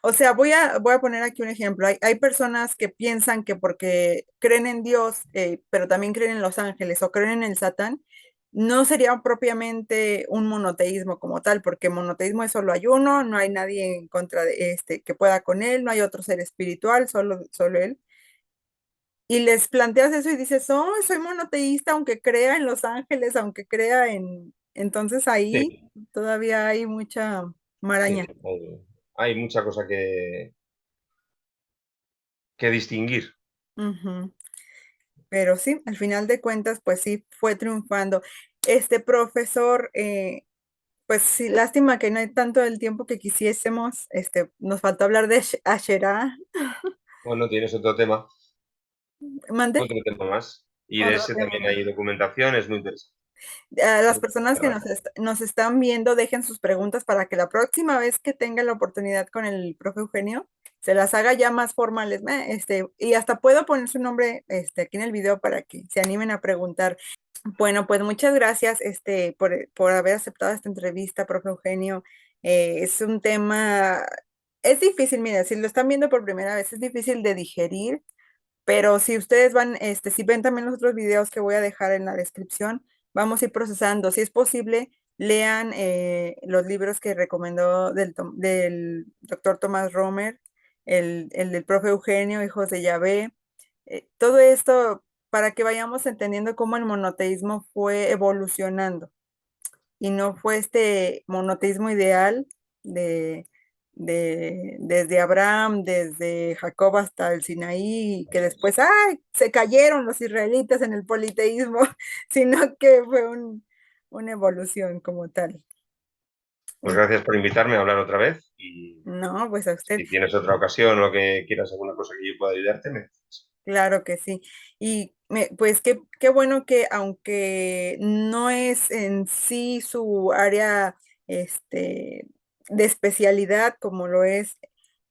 O sea, voy a poner aquí un ejemplo. Hay personas que piensan que porque creen en Dios, pero también creen en los ángeles o creen en el Satán, no sería propiamente un monoteísmo como tal, porque monoteísmo es solo hay uno, no hay nadie en contra de que pueda con él, no hay otro ser espiritual, solo él. Y les planteas eso y dices, oh, soy monoteísta, aunque crea en los ángeles, aunque crea en... Entonces ahí Sí, todavía hay mucha sí, maraña. sí, hay mucha cosa que distinguir. Ujú. Pero sí, al final de cuentas, pues sí, fue triunfando. Este profesor, pues sí, lástima que no hay tanto el tiempo que quisiésemos. Nos faltó hablar de Asherah. Bueno, tienes ¿Mande? otro tema más. Y de Otro ese tema también más. hay documentación, es muy interesante. A las Muy personas que interesante. nos están viendo, dejen sus preguntas para que la próxima vez que tengan la oportunidad con el profe Eugenio, se las haga ya más formales. Y hasta puedo poner su nombre aquí en el video para que se animen a preguntar. Bueno, pues muchas gracias por haber aceptado esta entrevista, profe Eugenio. Es un tema, es difícil, mira, si lo están viendo por primera vez, es difícil de digerir, pero si ustedes van, si ven también los otros videos que voy a dejar en la descripción, vamos a ir procesando. Si es posible, lean los libros que recomendó del doctor Tomás Romer, el del profe Eugenio, Hijos de Yahvé. Todo esto para que vayamos entendiendo cómo el monoteísmo fue evolucionando y no fue este monoteísmo ideal de, desde Abraham, desde Jacob hasta el Sinaí, que Eso es. después, ¡ay! Se cayeron los israelitas en el politeísmo, sino que fue una evolución como tal. Pues Y gracias por invitarme a hablar otra vez y no, pues a usted. si tienes otra ocasión o que quieras alguna cosa que yo pueda ayudarte, me dices. Claro que sí. Y pues qué bueno que aunque no es en sí su área de especialidad como lo es,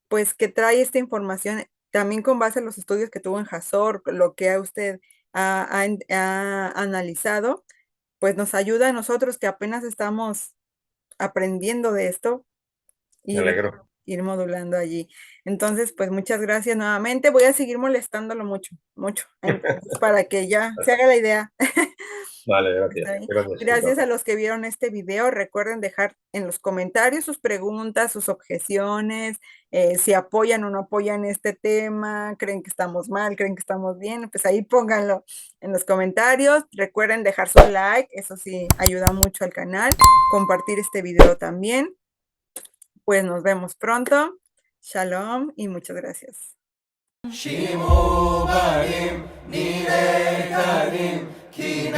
pues que trae esta información también con base en los estudios que tuvo en Jasor, lo que usted ha analizado, pues nos ayuda a nosotros que apenas estamos aprendiendo de esto Me ir, alegro. ir modulando allí. Entonces, pues muchas gracias nuevamente. Voy a seguir molestándolo mucho, mucho, entonces, para que ya se haga la idea. Vale, Está gracias. bien. Gracias, Gracias a Cristóbal. los que vieron este video. Recuerden dejar en los comentarios sus preguntas, sus objeciones, si apoyan o no apoyan este tema, creen que estamos mal, creen que estamos bien, pues ahí pónganlo en los comentarios. Recuerden dejar su like, eso sí ayuda mucho al canal. Compartir este video también. Pues nos vemos pronto. Shalom y muchas gracias. שמעו בנים, נראה קרים, כי